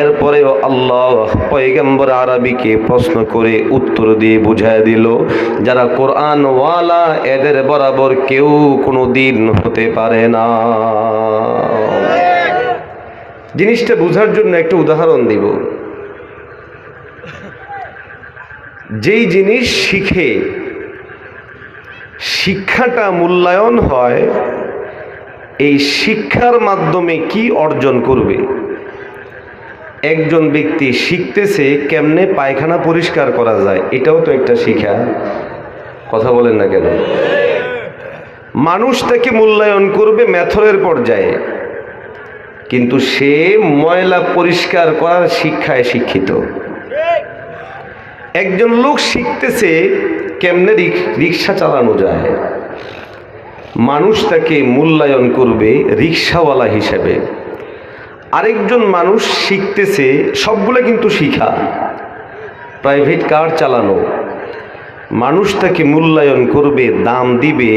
এরপরেও আল্লাহ পয়গম্বর আরবীকে প্রশ্ন করে উত্তর দিয়ে বুঝায় দিল, যারা কোরআনওয়ালা এদের বরাবর কেউ কোনো দিন হতে পারে না। জিনিসটা বোঝার জন্য একটা উদাহরণ দিব। যেই জিনিস শিখে শিক্ষাটা মূল্যায়ন হয়, এই শিক্ষার মাধ্যমে কি অর্জন করবে? একজন ব্যক্তি শিখতেছে কেমনে পায়খানা পরিষ্কার করা যায়, এটাও তো একটা শিক্ষা। কথা বলেন না কেন? মানুষ তাকে মূল্যায়ন করবে মেথরের পর্যায়ে, কিন্তু সে ময়লা পরিষ্কার করার শিক্ষায় শিক্ষিত। একজন লোক শিখতেছে কেমনে রিক্সা চালানো যায়, মানুষ তাকে মূল্যায়ন করবে রিক্সাওয়ালা হিসেবে। আরেকজন মানুষ শিখতেছে, সবগুলো কিন্তু শিখা, প্রাইভেট কার চালানো, মানুষ তাকে মূল্যায়ন করবে, দাম দিবে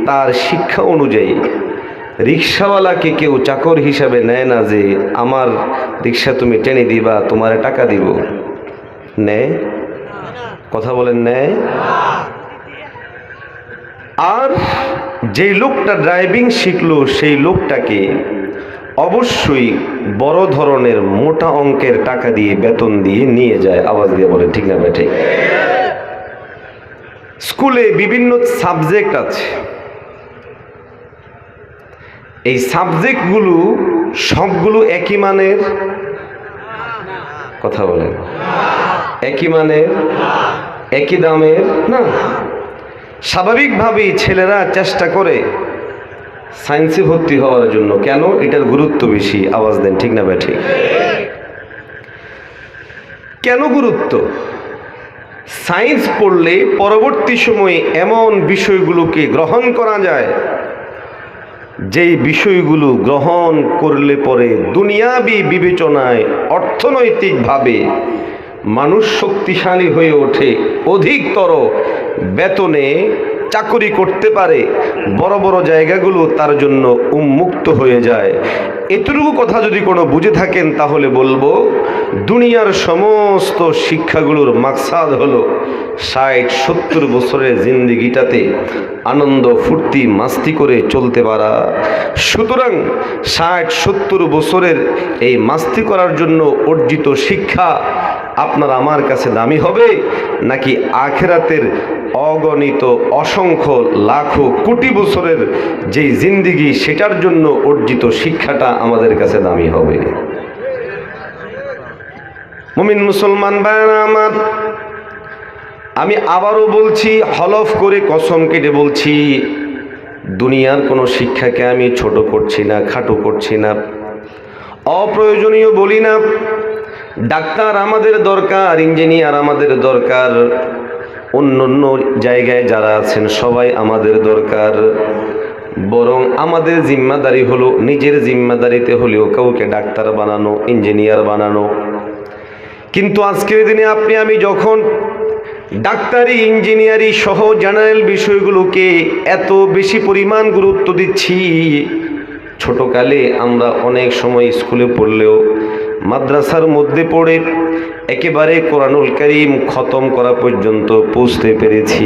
তার শিক্ষা অনুযায়ী। রিক্সাওয়ালাকে কেউ চাকর হিসাবে নেয় না, যে আমার রিক্সা তুমি টেনে দিবা, তোমার টাকা দিব। নেয়? কথা বলেন নেয়? আর যেই লোকটা ড্রাইভিং শিখলো সেই লোকটাকে অবশ্যই বড় ধরনের মোটা অঙ্কের টাকা দিয়ে বেতন দিয়ে নিয়ে যায়। আওয়াজ দিয়ে বলেন ঠিক না ভাই ঠিক? স্কুলে বিভিন্ন সাবজেক্ট আছে, এই সাবজেক্টগুলো সবগুলো একই মানের? কথা বলেন, একই মানের, একই দামের না। স্বাভাবিকভাবেই ছেলেরা চেষ্টা করে সায়েন্সে ভর্তি হওয়ার জন্য। কেন? এটার গুরুত্ব বেশি। আওয়াজ দেন ঠিক না ভাই ঠিক? কেন গুরুত্ব? সায়েন্স পড়লে পরবর্তী সময়ে এমন বিষয়গুলোকে গ্রহণ করা যায় যেই বিষয়গুলো গ্রহণ করলে পরে দুনিয়াবি বিবেচনায় অর্থনৈতিকভাবে মানুষ শক্তিশালী হয়ে ওঠে, অধিকতর বেতনে চাকরি করতে পারে, বড় বড় জায়গাগুলো তার জন্য উন্মুক্ত হয়ে যায়। এতটুকু কথা যদি কোনো বুঝে থাকেন তাহলে বলবো দুনিয়ার সমস্ত শিক্ষাগুলোর মাকসাদ হলো 60-70 বছরের জিন্দেগিটাতে আনন্দ ফুর্তি মাস্তি করে চলতে পারা। সুতরাং 60-70 বছরের এই মাস্তি করার জন্য অর্জিত শিক্ষা আপনার আমার কাছে দামি হবে, নাকি আখিরাতের অগণিত অসংখ্য লাখো কোটি বছরের যেই জিন্দেগি সেটার জন্য অর্জিত শিক্ষাটা আমাদের কাছে দামি হবে? মুমিন মুসলমান ভাইরা আমার, আমি আবারও বলছি, হলফ করে কসম কেটে বলছি, দুনিয়ার কোনো শিক্ষাকে আমি ছোট করছি না, খাটো করছি না, অপ্রয়োজনীয় বলি না। ডাক্তার আমাদের দরকার, ইঞ্জিনিয়ার আমাদের দরকার, অন্য অন্য জায়গায় যারা আছেন সবাই আমাদের দরকার। বরং আমাদের জিম্মাদারি হলো নিজের জিম্মাদারিতে হলেও কাউকে ডাক্তার বানানো, ইঞ্জিনিয়ার বানানো। কিন্তু আজকের দিনে আপনি আমি যখন ডাক্তারি, ইঞ্জিনিয়ারি সহ জেনারেল বিষয়গুলোকে এত বেশি পরিমাণ গুরুত্ব দিচ্ছি, ছোটকালে আমরা অনেক সময় স্কুলে পড়লেও মাদ্রাসার মধ্যে পড়ে একেবারে কোরআনুল কারীম খতম করা পর্যন্ত পৌঁছতে পেরেছি।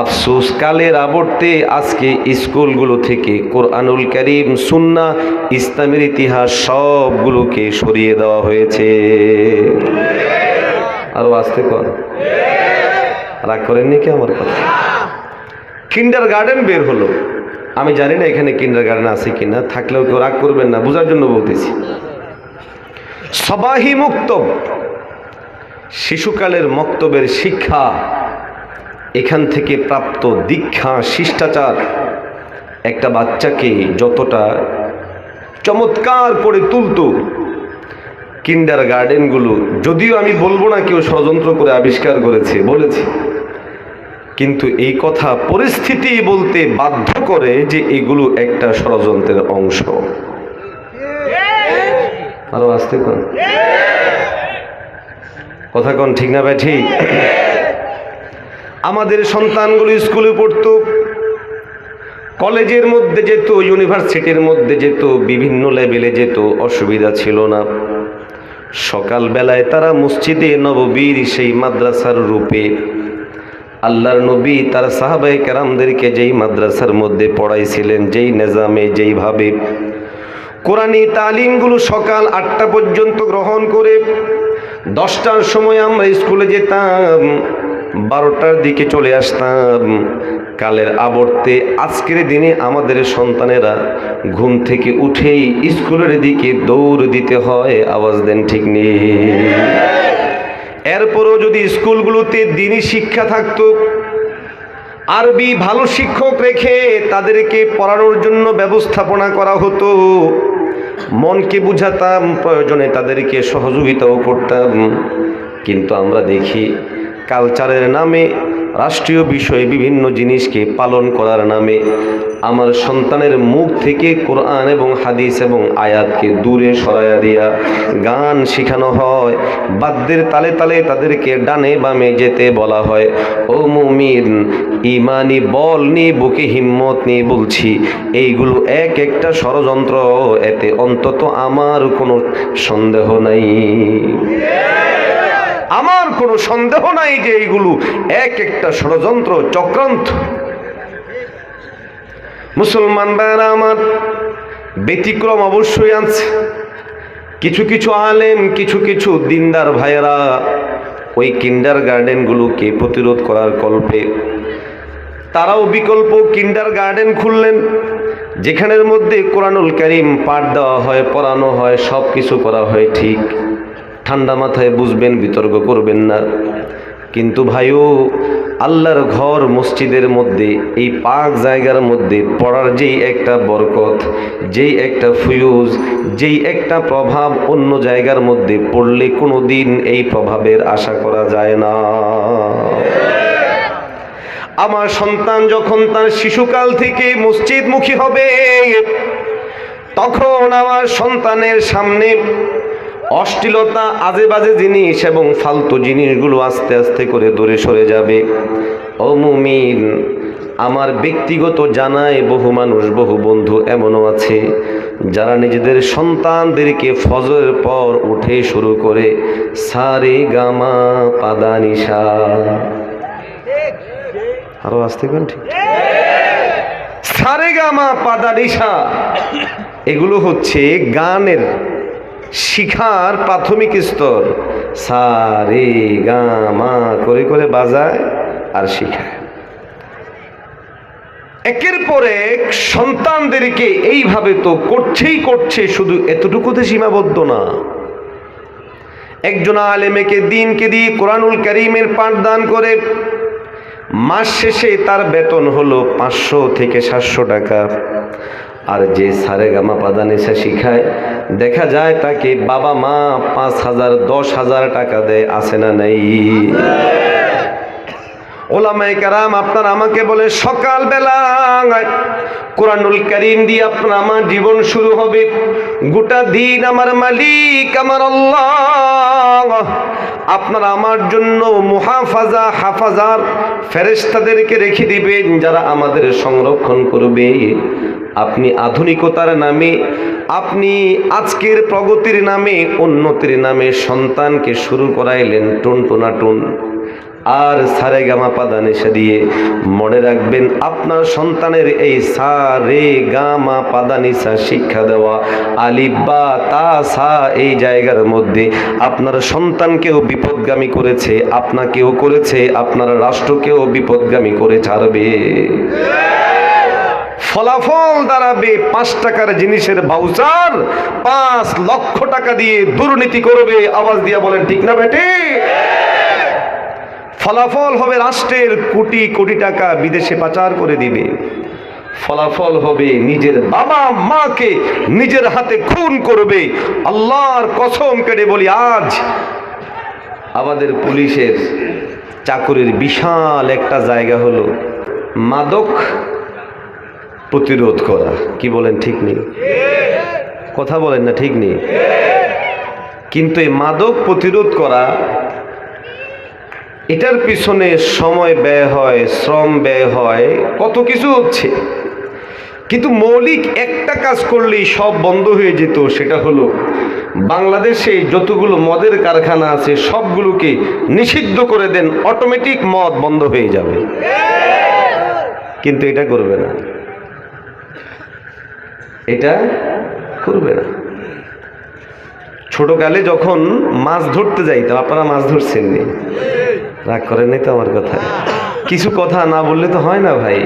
আফসোস, কালের আবর্তে আজকে স্কুলগুলো থেকে কোরআনুল কারীম, সুন্নাহ, ইসলামের ইতিহাস সবগুলোকে সরিয়ে দেওয়া হয়েছে। আরো আসতে কর, রাগ করেননি কি আমার কথা? কিন্ডার গার্ডেন বের হলো, আমি জানি না এখানে কিন্ডার গার্ডেন আছে কিনা, থাকলেও কেউ রাগ করবেন না, বোঝার জন্য বলতেছি। সবাহি মুক্তব, শিশুকালের মক্তবের শিক্ষা, এখান থেকে প্রাপ্ত দীক্ষা, শিষ্টাচার একটা বাচ্চাকে যতটা চমৎকার করে তুলত, কিন্ডার গার্ডেনগুলো, যদিও আমি বলবো না কেউ ষড়যন্ত্র করে আবিষ্কার করেছে, বলেছি, কিন্তু এই কথা পরিস্থিতি বলতে বাধ্য করে যে এগুলো একটা ষড়যন্ত্রের অংশ। আরো আসতে কোন কথা কোন ঠিক না ভাই ঠিক? আমাদের সন্তানগুলো স্কুলে পড়তো, কলেজের মধ্যে যেত, ইউনিভার্সিটির মধ্যে যেত, বিভিন্ন লেভেলে যেত, অসুবিধা ছিল না। সকালবেলায় তারা মসজিদে নববীর সেই মাদ্রাসার রূপে আল্লাহর নবী তার সাহাবায়ে কেরামদেরকে যেই মাদ্রাসার মধ্যে পড়াইছিলেন, যেই নিজামে, যেইভাবে কোরআনী তালিমগুলো সকাল 8টা পর্যন্ত গ্রহণ করে 10টার সময় আমরা স্কুলে যেতাম, 12টার দিকে চলে আসতাম। কালের আবর্তে আজকের দিনে আমাদের সন্তানেরা ঘুম থেকে উঠেই স্কুলের দিকে দৌড় দিতে হয়। আওয়াজ দেন ঠিক নেই? এরপরও যদি স্কুলগুলোতে দ্বীনি শিক্ষা থাকতো, আরবি ভালো শিক্ষক রেখে তাদেরকে পড়ানোর জন্য ব্যবস্থাপনা করা হতো, মনকে বুঝাতাম, প্রয়োজনে তাদেরকে সহযোগিতাও করতাম। কিন্তু আমরা দেখি কালচারের নামে, রাষ্ট্রীয় বিষয়ে বিভিন্ন জিনিসকে পালন করার নামে আমার সন্তানের মুখ থেকে কোরআন এবং হাদিস এবং আয়াতকে দূরে সরাইয়া দিয়া গান শেখানো হয়, বাদ্যের তালে তালে তাদেরকে ডানে বামে যেতে বলা হয়। ও মুমিন, ইমানি বল নিয়ে, বুকে হিম্মত নিয়ে বলছি, এইগুলো এক একটা ষড়যন্ত্র, এতে অন্তত আমার কোনো সন্দেহ নাই, আমার কোনো সন্দেহ নাই যে এইগুলো এক একটা ষড়যন্ত্র, চক্রান্ত। মুসলমান ভাইরা আমার, ব্যতিক্রম অবশ্যই আছে। কিছু কিছু আলেম, কিছু কিছু দিনদার ভাইয়েরা ওই কিন্ডার গার্ডেনগুলোকে প্রতিরোধ করার কল্পে তারাও বিকল্প কিন্ডার গার্ডেন খুললেন, যেখানের মধ্যে কোরআনুল কারীম পাঠ দেওয়া হয়, পড়ানো হয়, সব কিছু করা হয়। ঠিক, ঠান্ডা মাথায় বুঝবেন, বিতর্ক করবেন না। কিন্তু ভাইও, আল্লাহর ঘর মসজিদের মধ্যে, এই পাক জায়গার মধ্যে পড়ার যেই একটা বরকত, যেই একটা ফিউজ, যেই একটা প্রভাব অন্য জায়গার মধ্যে পড়লে কোনো দিন এই প্রভাবের আশা করা যায় না। আমার সন্তান যখন তার শিশুকাল থেকে মসজিদমুখী হবে, তখন আমার সন্তানের সামনে অশ্লীলতা, আজে বাজে জিনিস এবং ফালতু জিনিসগুলো আস্তে আস্তে করে দূরে সরে যাবে। ও মুমিন, আমার ব্যক্তিগত জানায় বহু মানুষ, বহু বন্ধু এমনও আছে যারা নিজেদের সন্তানদেরকে ফজরের পর উঠে শুরু করে সারে গামা পাদানিসা, আরো আসতে কোন ঠিক, সারে গামা পাদানিসা, এগুলো হচ্ছে গানের শিখার প্রাথমিক স্তর। সারে গামা করে করে বাজায় আর শিখায়। একের পর এক সন্তানদেরকে এইভাবে তো করছেই করছে, শুধু এতটুকুতে সীমাবদ্ধ না। একজন আলেমেকে দিনকে দিয়ে কোরআনুল কারীমের পাঠদান করে মাস শেষে তার বেতন হলো 500 থেকে 700 টাকা। আর যে সারে গামা পাদানিসা শিখায়, দেখা যায় তাকে বাবা মা 5,000 10,000 টাকা দেয়, আছে না নাই? ওলামায়ে কেরাম আপনার আমাকে বলে, সকালবেলা কোরআনুল কারীম দিয়ে আপনার আমার জীবন শুরু হবে, গোটা দিন আমার মালিক আমার আল্লাহ আপনারা আমার জন্য মুহাফাজা, হাফাজার ফেরেশতাদেরকে রেখে দিবেন, যারা আমাদের সংরক্ষণ করবে। আপনি আধুনিকতার নামে, আপনি আজকের প্রগতির নামে, উন্নতির নামে সন্তানকে শুরু করাইলেন টুনটুনাটুন আর সারে গামা পাদানিসা দিয়ে। মনে রাখবেন, আপনার সন্তানের এই সারে গামা পাদানিসা শিক্ষা দেওয়া, আলিফ বা তা সা, এই জায়গার মধ্যে আপনার সন্তানকেও বিপদগামী করেছে, আপনাকেও করেছে, আপনার রাষ্ট্রকেও বিপদগামী করে ছাড়বে। ফলাফল দাঁড়াবে 5 টাকার জিনিসের ভাউচার 5 লক্ষ টাকা দিয়ে দুর্নীতি করবে। আওয়াজ দিয়ে বলেন ঠিক না বেটে? ফলাফল হবে রাষ্ট্রের কোটি কোটি টাকা বিদেশে পাচার করে দিবে। ফলাফল হবে নিজের বাবা মাকে নিজের হাতে খুন করবে। আল্লাহর কসম কেটে বলি, আজ আমাদের পুলিশের চাকুরির বিশাল একটা জায়গা হলো মাদক প্রতিরোধ করা। কি বলেন ঠিক নেই? কথা বলেন না ঠিক নেই? কিন্তু এই মাদক প্রতিরোধ করা, এটার পিছনে সময় ব্যয় হয়, শ্রম ব্যয় হয়, কত কিছু হচ্ছে। কিন্তু মৌলিক একটা কাজ করলেই সব বন্ধ হয়ে যেত, সেটা হলো বাংলাদেশে যতগুলো মদের কারখানা আছে সবগুলোকে নিষিদ্ধ করে দেন, অটোমেটিক মদ বন্ধ হয়ে যাবে। কিন্তু এটা করবে না, এটা করবে না। ছোটকালে যখন মাছ ধরতে যাইতাম, আপনারা মাছ ধরছেন নি? রাগ করেন নাই তো আমার কথা? কিছু কথা না বললে তো হয় না ভাই।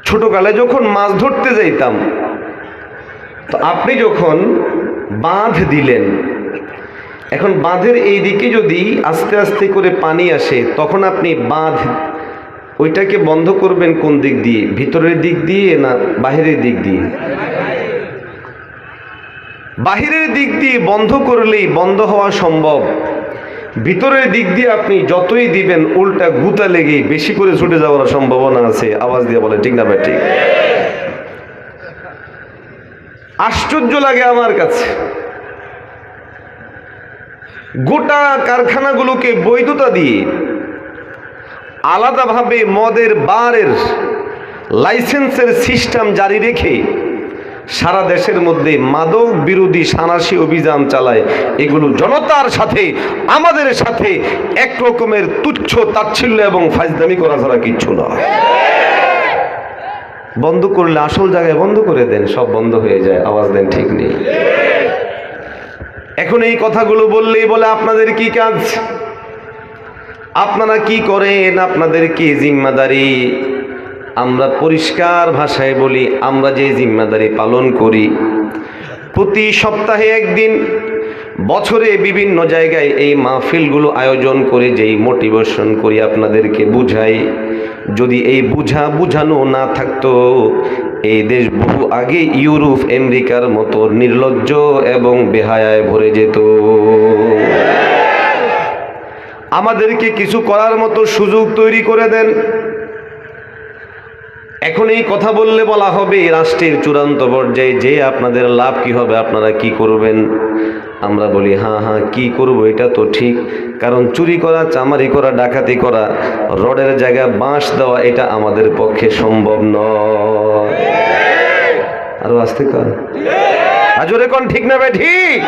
ছোটকালে যখন মাছ ধরতে যাইতাম, তো আপনি যখন বাঁধ দিলেন, এখন বাঁধের এই দিকে যদি আস্তে আস্তে করে পানি আসে, তখন আপনি বাঁধ ওইটাকে বন্ধ করবেন কোন দিক দিয়ে? ভিতরের দিক দিয়ে না বাহিরের দিক দিয়ে? বাহিরের দিক দিয়ে বন্ধ করলেই বন্ধ হওয়া সম্ভব। ভিতরের দিক দিয়ে আপনি যতই দিবেন, উল্টা গুতা লেগে বেশি করে ছুটে যাওয়ার সম্ভাবনা আছে। আওয়াজ দিয়ে বলে ঠিক না ভাই? ঠিক। আশ্চর্য লাগে আমার কাছে, গোটা কারখানাগুলোকে বৈধতা দিয়ে আলাদাভাবে মদের বারের লাইসেন্সের সিস্টেম জারি রেখে সারা দেশের মধ্যে মাদক বিরোধী সানাসি অভিযান চালায়। এগুলো জনতার সাথে, আমাদের সাথে এক রকমের তুচ্ছ তাচ্ছিল্য এবং ফাজলামি করা ছাড়া কিচ্ছু নয়। বন্ধ করলে আসল জায়গায় বন্ধ করে দেন, সব বন্ধ হয়ে যায়। আওয়াজ দেন ঠিক নেই। এখন এই কথাগুলো বললেই বলে আপনাদের কি কাজ, আপনারা কি করেন, আপনাদের কি জিম্মাদারি? আমরা পরিষ্কার ভাষায় বলি, আমরা যে জিম্মাদারি পালন করি, প্রতি সপ্তাহে একদিন, বছরে বিভিন্ন জায়গায় এই মাহফিলগুলো আয়োজন করে যেই মোটিভেশন করি, আপনাদেরকে বুঝাই, যদি এই বুঝানো না থাকতো, এই দেশ বহু আগে ইউরোপ আমেরিকার মতো নির্লজ্জ এবং বেহায়ায় ভরে যেত। আমাদেরকে কিছু করার মতো সুযোগ তৈরি করে দেন। এখন এই কথা বললে বলা হবে রাষ্ট্রের চূড়ান্ত পর্যায়ে যে আপনাদের লাভ কি হবে, আপনারা কি করবেন? আমরা বলি হ্যাঁ কি করব, এটা তো ঠিক, কারণ চুরি করা, চামারি করা, ডাকাতি করা, রডের জায়গায় বাঁশ দেওয়া, এটা আমাদের পক্ষে সম্ভব নয়। আরো আসতে কর, আজরে কোন ঠিক না ভাই? ঠিক।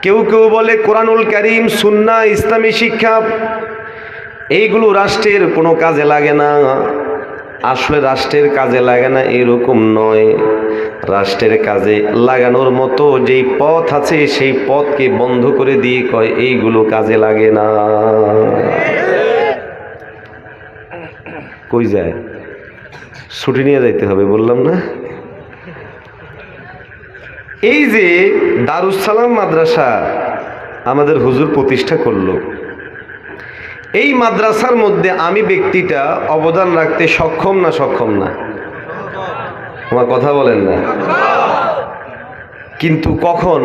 কেউ বলে কোরআনুল কারীম, সুন্নাহ, ইসলামী শিক্ষা এইগুলো রাষ্ট্রের কোনো কাজে লাগে না। আসলে রাষ্ট্রের কাজে লাগে না এরকম নয়, রাষ্ট্রের কাজে লাগানোর মতো যেই পথ আছে সেই পথকে বন্ধ করে দিয়ে কয় এইগুলো কাজে লাগে না। কই যায়? ছুটি নিয়ে যাইতে হবে, বললাম না? এই যে দারুস সালাম মাদ্রাসা আমাদের হুজুর প্রতিষ্ঠা করলো, এই মাদ্রাসার মধ্যে আমি ব্যক্তিটা অবদান রাখতে সক্ষম না? সক্ষম না? আমার কথা বলেন না। কিন্তু কখন?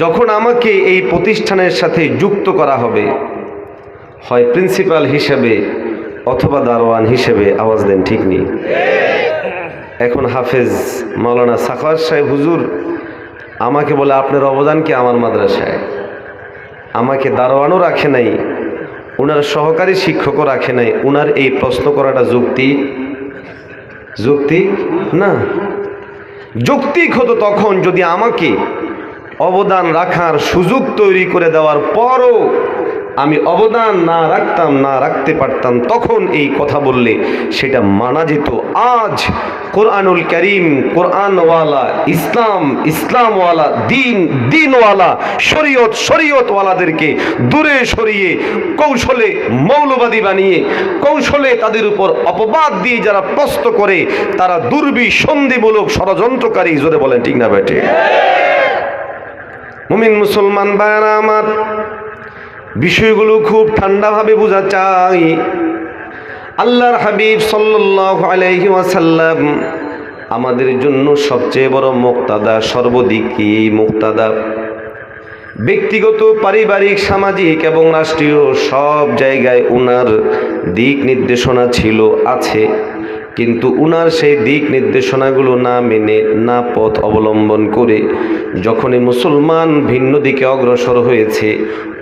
যখন আমাকে এই প্রতিষ্ঠানের সাথে যুক্ত করা হবে, হয় প্রিন্সিপাল হিসেবে অথবা দারোয়ান হিসেবে। আওয়াজ দেন ঠিক নেই। এখন হাফেজ মাওলানা সাখাওয়াত সাহেব হুজুর আমাকে বলে আপনার অবদান কি আমার মাদ্রাসায়? আমাকে দারোয়ানও রাখে নাই, উনার সহকারী শিক্ষকও রাখে নাই। উনার এই প্রশ্ন করাটা যৌক্তিক না। যৌক্তিক হতো তখন যদি আমাকে অবদান রাখার সুযোগ তৈরি করে দেওয়ার পরও আমি অবদান না রাখতে পারতাম, তখন এই কথা বললে সেটা মানা যেত। আজ কোরআনুল কারীম, কোরআনওয়ালা, ইসলামওয়ালা, দিনওয়ালা, শরীয়তওয়ালাদেরকে দূরে সরিয়ে কৌশলে মৌলবাদী বানিয়ে, কৌশলে তাদের উপর অপবাদ দিয়ে যারা প্রশ্ন করে, তারা দুর্বিসন্ধিমূলক ষড়যন্ত্রকারী। জোরে বলেন ঠিক না বেটে? মুমিন মুসলমান ভাইরা আমার, বিষয়গুলো খুব ঠান্ডাভাবে বোঝা চাই। আল্লাহর হাবিব সাল্লাল্লাহু আলাইহি ওয়াসাল্লাম আমাদের জন্য সবচেয়ে বড় মুক্তাদা, সর্বদিকই মুক্তাদা। ব্যক্তিগত, পারিবারিক, সামাজিক এবং রাষ্ট্রীয় সব জায়গায় উনার দিক নির্দেশনা ছিল, আছে। কিন্তু উনার সেই দিক নির্দেশনাগুলো না মেনে, না পথ অবলম্বন করে যখনই মুসলমান ভিন্ন দিকে অগ্রসর হয়েছে,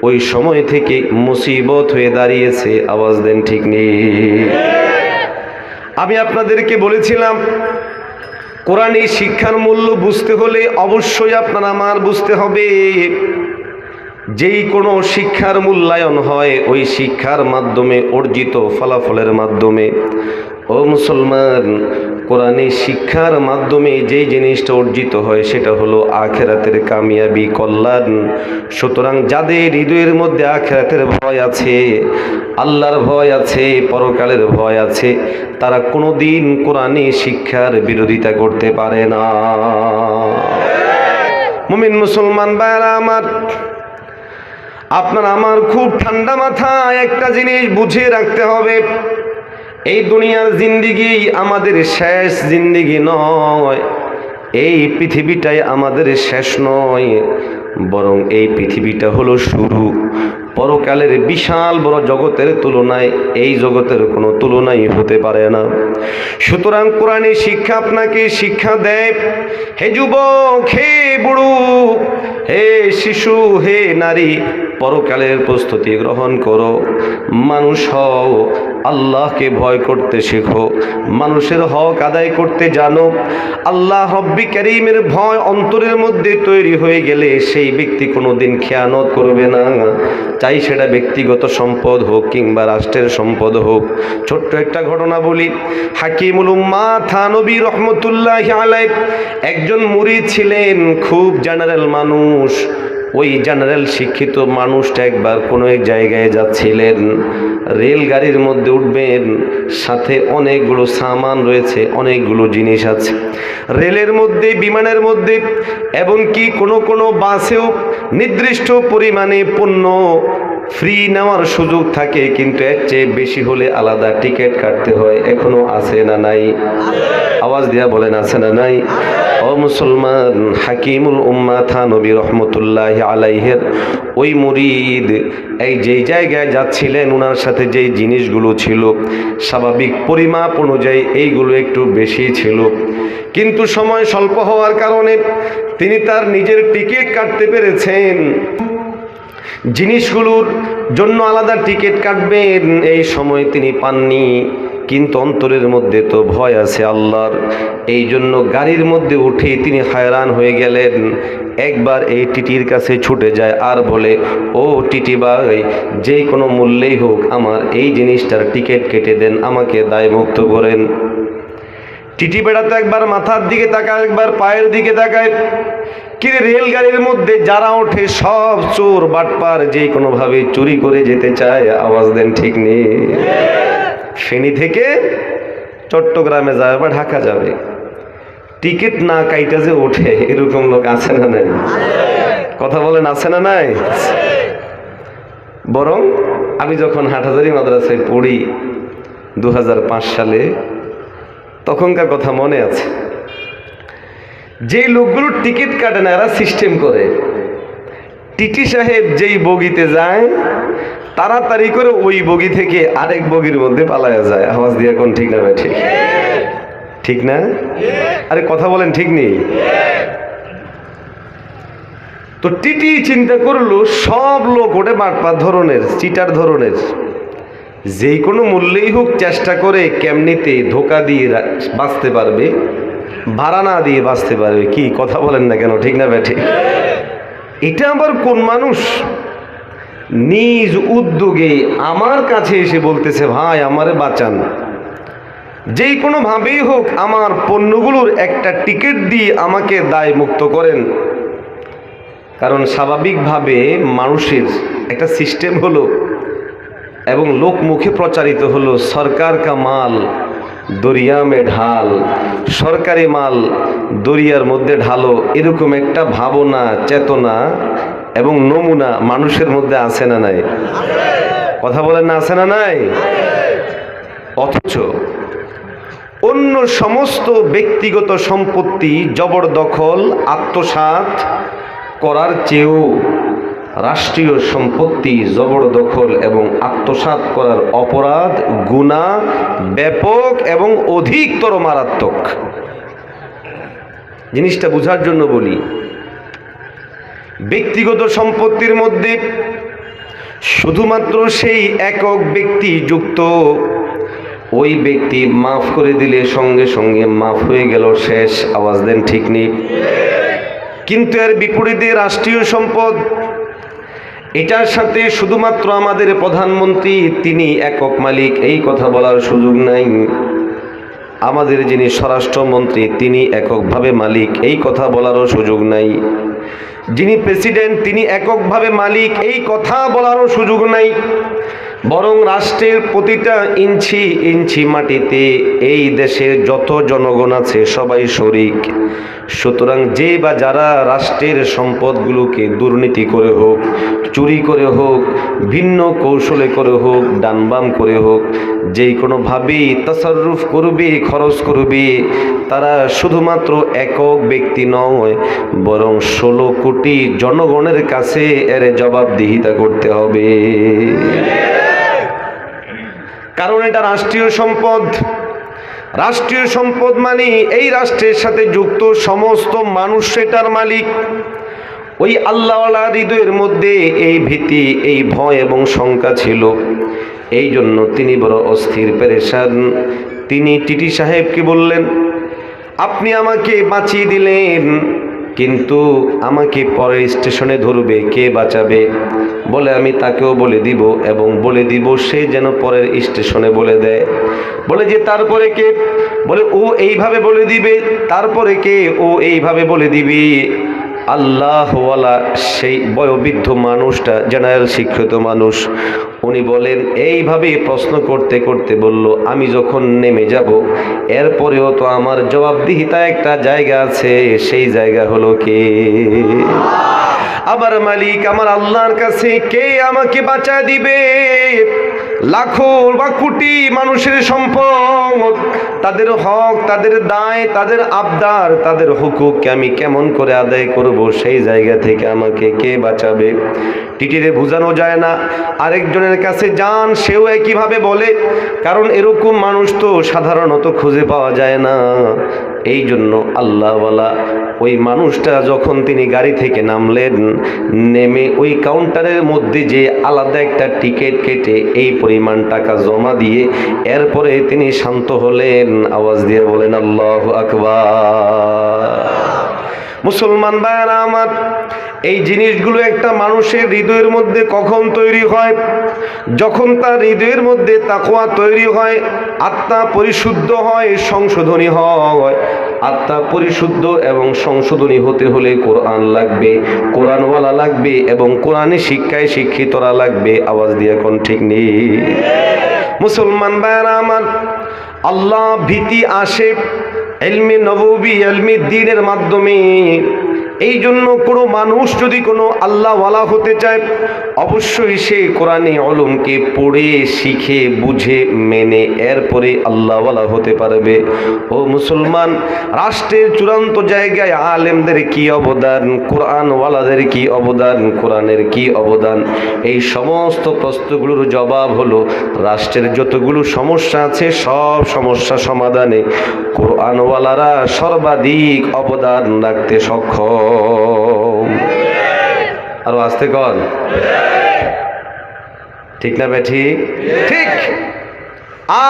ওই সময় থেকে মুসিবত হয়ে দাঁড়িয়েছে। আওয়াজ দেন ঠিক নেই। আমি আপনাদেরকে বলেছিলাম কোরআনী শিক্ষার মূল্য বুঝতে হলে অবশ্যই আপনার আমার বুঝতে হবে, যেই কোনো শিক্ষার মূল্যায়ন হয় ওই শিক্ষার মাধ্যমে, অর্জিত ফলাফলের মাধ্যমে। ও মুসলমান, কোরআনী শিক্ষার মাধ্যমে যেই জিনিসটা অর্জিত হয় সেটা হলো আখিরাতের কামিয়াবি, কল্যাণ। সুতরাং যাদের হৃদয়ের মধ্যে আখিরাতের ভয় আছে, আল্লাহর ভয় আছে, পরকালের ভয় আছে, তারা কোনোদিন কোরআনী শিক্ষার বিরোধিতা করতে পারে না। মুমিন মুসলমান ভাইরা আমার, আপনার আমার খুব ঠান্ডা মাথায় একটা জিনিস বুঝে রাখতে হবে, এই দুনিয়ার জিন্দেগি আমাদের শেষ জিন্দেগি নয়, এই পৃথিবীটাই আমাদের শেষ নয়, বরং এই পৃথিবীটা হলো শুরু। পরকালের বিশাল বড় জগতের তুলনায় এই জগতের কোনো তুলনাই হতে পারে না। সুতরাং কোরআনী শিক্ষা আপনাকে শিক্ষা দেয়, হে যুবক, হে বুড়ো, হে শিশু, হে নারী, পরকালের প্রস্তুতি গ্রহণ করো, মানুষ হও, আল্লাহকে ভয় করতে শেখো, মানুষের হক আদায় করতে জানো। আল্লাহ রব্বি কারীমের ভয় অন্তরের মধ্যে তৈরি হয়ে গেলে সেই ব্যক্তি কোনোদিন খেয়ানত করবে না, চাই সেটা ব্যক্তিগত সম্পদ হোক কিংবা রাষ্ট্রের সম্পদ হোক। ছোট্ট একটা ঘটনা বলি। হাকিমুল উম্মাহ থানবী রহমতুল্লাহি আলাইহি একজন মুরিদ ছিলেন, খুব জেনারেল মানুষ। ওই জেনারেল শিক্ষিত মানুষটা একবার কোনো এক জায়গায় যাচ্ছিলেন, রেলগাড়ির মধ্যে উঠবেন, সাথে অনেকগুলো সামান রয়েছে, অনেকগুলো জিনিস আছে রেলের মধ্যে, বিমানের মধ্যে, এবং কি কোনো বাসেও নির্দিষ্ট পরিমাণে পণ্য ফ্রি নেওয়ার সুযোগ থাকে, কিন্তু এর চেয়ে বেশি হলে আলাদা টিকিট কাটতে হয়। এখনো আছে না নাই? আওয়াজ দিয়া বলেন, আছে না নাই? ও মুসলমান, হাকিমুল উম্মাহ থানবী রহমতুল্লাহি আলাইহির ওই মুরিদ এই যেই জায়গায় যাচ্ছিলেন, ওনার সাথে যেই জিনিসগুলো ছিল স্বাভাবিক পরিমাপ অনুযায়ী এইগুলো একটু বেশি ছিল, কিন্তু সময় স্বল্প হওয়ার কারণে তিনি তার নিজের টিকিট কাটতে পেরেছেন। জিনিসগুলোর জন্য আলাদা টিকিট কাটবেন এই সময় তিনি পাননি, কিন্তু অন্তরের মধ্যে তো ভয় আছে আল্লাহর। এই জন্য গাড়ির মধ্যে উঠে তিনি হায়রান হয়ে গেলেন। একবার এই টিটির কাছে ছুটে যায় আর বলে, ও টিটি ভাই, যে কোনো মূল্যেই হোক আমার এই জিনিসটার টিকিট কেটে দেন, আমাকে দায়মুক্ত করেন। টিটি বেড়া তো একবার মাথার দিকে তাকায়, একবার পায়ের দিকে তাকায়। কিরে, রেলগাড়ির মধ্যে যারা ওঠে সব চোর বাটপার, যে কোনোভাবে চুরি করে যেতে চায়। আওয়াজ দেন ঠিক নেই? ফেনী থেকে চট্টগ্রামে যাবে বা ঢাকা যাবে, টিকিট না কাইটা যে ওঠে, এরকম লোক আছে না নাই? কথা বলেন, আছে না নাই? বরং আমি যখন হাটহাজারী মাদ্রাসায় পড়ি 2005 সালে, তখনকার কথা মনে আছে। যেই লোকগুলো টিকিট কাটে না, এরা সিস্টেম করে, টিটি সাহেব যেই বগিতে যায় তাড়াতাড়ি করে ওই বগি থেকে আরেক বগির মধ্যে পালায়া যায়। আওয়াজ দিয়ে কোন ঠিক না ভাই? ঠিক ঠিক না? আরে কথা বলেন, ঠিক নেই? তো টিটি চিন্তা করলো সব লোক ওটা বাটপার ধরনের, চিটার ধরনের, যেই কোনো মূল্যেই হোক চেষ্টা করে কেমনিতে ধোকা দিয়ে বাঁচতে পারবে, ভাড়া না দিয়ে বাঁচতে পারবে। কি কথা বলেন না কেন? ঠিক না ভাই? ঠিক। এটা আবার কোন মানুষ নিজ উদ্যোগে আমার কাছে এসে বলতেছে, ভাই আমারে বাঁচান, যেই কোনো ভাবেই হোক আমার পণ্যগুলোর একটা টিকিট দিয়ে আমাকে দায় মুক্ত করেন। কারণ স্বাভাবিকভাবে মানুষের একটা সিস্টেম হলো এবং লোক মুখে প্রচারিত হলো, সরকার কা মাল দরিয়া মে ঢাল, সরকারি মাল দরিয়ার মধ্যে ঢালো, এরকম একটা ভাবনা, চেতনা এবং নমুনা মানুষের মধ্যে আছে না নাই? কথা বলেন না, আছে না নাই? অথচ অন্য সমস্ত ব্যক্তিগত সম্পত্তি জবরদখল, আত্মসাৎ করার চেয়েও রাষ্ট্রীয় সম্পত্তি জবরদখল এবং আত্মসাৎ করার অপরাধ, গুনাহ ব্যাপক এবং অধিকতর মারাত্মক। জিনিসটা বোঝার জন্য বলি, ব্যক্তিগত সম্পত্তির মধ্যে শুধুমাত্র সেই একক ব্যক্তি যুক্ত, ওই ব্যক্তি মাফ করে দিলে সঙ্গে সঙ্গে মাফ হয়ে গেল, শেষ। আওয়াজ দেন ঠিক নেই? কিন্তু এর বিপরীতে রাষ্ট্রীয় সম্পদ, এটার সাথে শুধুমাত্র আমাদের প্রধানমন্ত্রী তিনি একক মালিক, এই কথা বলার সুযোগ নাই। আমাদের যিনি স্বরাষ্ট্রমন্ত্রী তিনি এককভাবে মালিক, এই কথা বলারও সুযোগ নাই। যিনি প্রেসিডেন্ট তিনি এককভাবে মালিক, এই কথা বলারও সুযোগ নাই। বরং রাষ্ট্রের প্রতিটা ইঞ্চি ইঞ্চি মাটিতে এই দেশের যত জনগণ আছে সবাই শরিক। সুতরাং যে বা যারা রাষ্ট্রের সম্পদগুলোকে দুর্নীতি করে হোক, চুরি করে হোক, ভিন্ন কৌশলে করে হোক, ডানবাম করে হোক, যেই কোনোভাবেই তাসাররুফ করবে, খরচ করবে, তারা শুধুমাত্র একক ব্যক্তি নয়, বরং 16 কোটি জনগণের কাছে এর জবাবদিহিতা করতে হবে। কারণ এটা রাষ্ট্রীয় সম্পদ। রাষ্ট্রীয় সম্পদ মানে এই রাষ্ট্রের সাথে যুক্ত সমস্ত মানুষ সেটার মালিক। ওই আল্লাহওয়ালা হৃদয়ের মধ্যে এই ভীতি, এই ভয় এবং শঙ্কা ছিল। এই জন্য তিনি বড় অস্থির পেরেশান। তিনি টিটি সাহেবকে বললেন, আপনি আমাকে বাঁচিয়ে দিলেন, কিন্তু আমাকে পরের স্টেশনে ধরবে, কে বাঁচাবে? বলে আমি তাকেও বলে দিব এবং বলে দিব সে যেন পরের স্টেশনে বলে দেয়। বলে যে তারপরে কে? বলে ও এইভাবে বলে দিবে। তারপরে কে? ও এইভাবে বলে দিবে। আল্লাহওয়ালা সেই বয়োবৃদ্ধ মানুষটা, জেনারেল শিক্ষিত মানুষ, উনি বলেন, এইভাবে প্রশ্ন করতে করতে বলল, আমি যখন নেমে যাব এরপরেও তো আমার জবাবদিহিতা একটা জায়গা আছে, সেই জায়গা হলো কে? আবার মালিক আমার আল্লাহর কাছে কে আমাকে বাঁচায় দিবে? লাখো বা কোটি মানুষের সম্পদ, তাদের হক, তাদের দায়, তাদের আবদার, তাদের হুকুককে আমি কেমন করে আদায় করব? সেই জায়গা থেকে আমাকে কে বাঁচাবে? টিটিরে বোঝানো যায় না। আরেকজনের কাছে যান, সেও একইভাবে বলে, কারণ এরকম মানুষ তো সাধারণত খুঁজে পাওয়া যায় না। এই জন্য আল্লাহওয়ালা ওই মানুষটা যখন তিনি গাড়ি থেকে নামলেন, নেমে ওই কাউন্টারের মধ্যে যে আলাদা একটা টিকিট কেটে এই পরিমাণ টাকা জমা দিয়ে এরপরে তিনি শান্ত হলেন। আওয়াজ দিয়ে বলেন আল্লাহু আকবার। মুসলমান ভাইরা আমার, এই জিনিসগুলো একটা মানুষের হৃদয়ের মধ্যে কখন তৈরি হয়? যখন তার হৃদয়ের মধ্যে তাকওয়া তৈরি হয়, আত্মা পরিশুদ্ধ হয়, সংশোধনী হয়। আত্মা পরিশুদ্ধ এবং সংশোধনী হতে হলে কোরআন লাগবে, কোরআনওয়ালা লাগবে এবং কোরআনে শিক্ষায় শিক্ষিতরা লাগবে। আওয়াজ দিয়ে কোন ঠিক নেই? মুসলমান ভাইরা আমার, আল্লাহ ভীতি আসে ইলমে নববী, ইলমে দ্বীনের মাধ্যমে। এই জন্য কোনো মানুষ যদি কোনো আল্লাহওয়ালা হতে চায়, অবশ্যই সে কোরআনে উলুমকে পড়ে শিখে বুঝে মেনে এরপরে আল্লাহওয়ালা হতে পারবে। ও মুসলমান, রাষ্ট্রের চূড়ান্ত জায়গায় আলেমদের কি অবদান, কোরআনওয়ালাদের কি অবদান, কোরআনের কি অবদান? এই সমস্ত প্রশ্নগুলোর জবাব হলো, রাষ্ট্রের যতগুলো সমস্যা আছে সব সমস্যা সমাধানে কোরআনওয়ালারা সর্বাধিক অবদান রাখতে সক্ষম। আরো আসতে কর, ঠিক না বেঠি? ঠিক।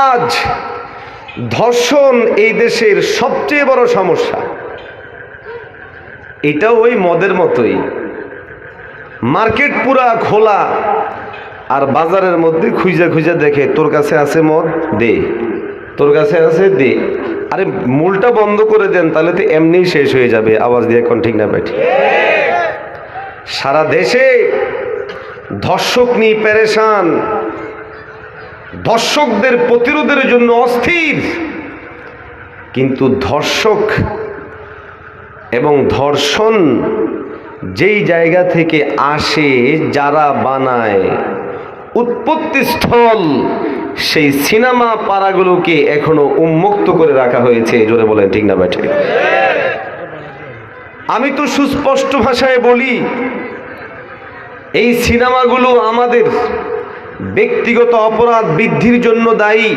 আজ ধর্ষণ এই দেশের সবচেয়ে বড় সমস্যা। এটাও ওই মদের মতোই, মার্কেট পুরা খোলা আর বাজারের মধ্যে খুঁজে খুঁজে দেখে, তোর কাছে আছে মদ, দে, তোর কাছে আছে, দে। আরে মূলটা বন্ধ করে দেন, তাহলে তো এমনি শেষ হয়ে যাবে। আওয়াজ দিয়ে এখন ঠিক না বেঠি? সারা দেশে ধর্ষক নিয়ে পেরেশান, ধর্ষকদের প্রতিরোধের জন্য অস্থির। কিন্তু ধর্ষক এবং ধর্ষণ যেই জায়গা থেকে আসে, যারা বানায়, উৎপত্তি স্থল সেই সিনেমা পাড়াগুলোকে এখনো উন্মুক্ত করে রাখা হয়েছে। জোরে বলেন ঠিক না বেঠি? আমি তো সুস্পষ্ট ভাষায় বলি, এই সিনেমাগুলো আমাদের ব্যক্তিগত অপরাধ বৃদ্ধির জন্য দায়ী,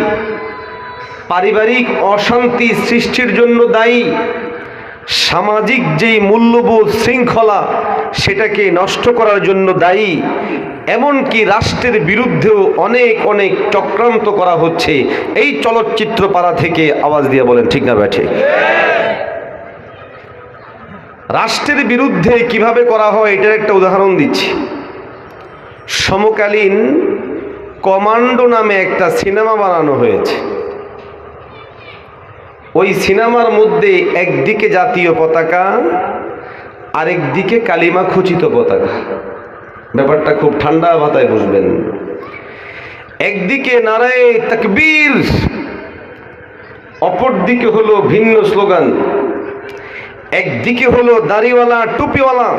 পারিবারিক অশান্তি সৃষ্টির জন্য দায়ী, সামাজিক যেই মূল্যবোধ শৃঙ্খলা সেটাকে নষ্ট করার জন্য দায়ী। এমনকি রাষ্ট্রের বিরুদ্ধেও অনেক অনেক চক্রান্ত করা হচ্ছে এই চলচ্চিত্র পাড়া থেকে। আওয়াজ দিয়ে বলেন ঠিক না বেঠি? রাষ্ট্রের বিরুদ্ধে কিভাবে করা হয় এটার একটা উদাহরণ দিচ্ছি। সমকালীন কমান্ডো নামে একটা সিনেমা বানানো হয়েছে। ওই সিনেমার মধ্যে একদিকে জাতীয় পতাকা, আরেকদিকে কালিমা খচিত পতাকা। ব্যাপারটা খুব ঠান্ডা মাথায় বুঝবেন। একদিকে নারায়ে তাকবীর, অপর দিকে হলো ভিন্ন স্লোগান। একদিকে হলো দাড়িওয়ালা টুপিওয়ালা,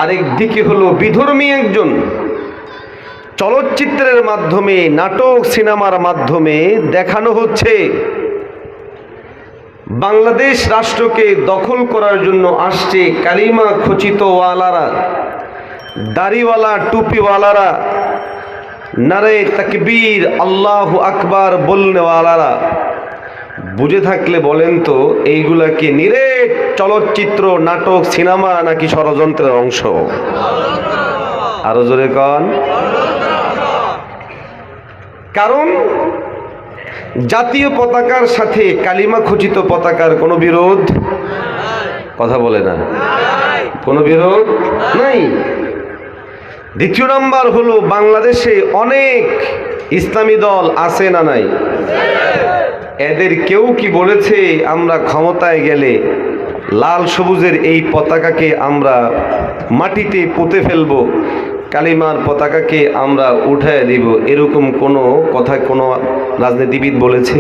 আরেক দিকে হলো বিধর্মী একজন। চলচ্চিত্রের মাধ্যমে, নাটক সিনেমার মাধ্যমে দেখানো হচ্ছে বাংলাদেশ রাষ্ট্রকে দখল করার জন্য আসছে কালিমা খচিত ওয়ালারা, দাড়িওয়ালা টুপিওয়ালারা, নারায়ে তাকবীর আল্লাহু আকবার বলনেওয়ালারা। বুঝে থাকলে বলেন তো, এইগুলাকে নিরেট চলচ্চিত্র, নাটক, সিনেমা নাকি ষড়যন্ত্রের অংশ? আরো জোরে কন। কারণ জাতীয় পতাকার সাথে কালিমা খচিত পতাকার কোনো বিরোধ, কথা বলে না, কোনো বিরোধ নাই। দ্বিতীয় নাম্বার হলো, বাংলাদেশে অনেক ইসলামী দল আছে না নাই? এদের কেউ কি বলেছে আমরা ক্ষমতায় গেলে লাল সবুজের এই পতাকাকে আমরা মাটিতে পুঁতে ফেলবো, কালিমার পতাকাকে আমরা উঠায় দিব? এরকম কোনো কথা কোনো রাজনীতিবিদ বলেছে?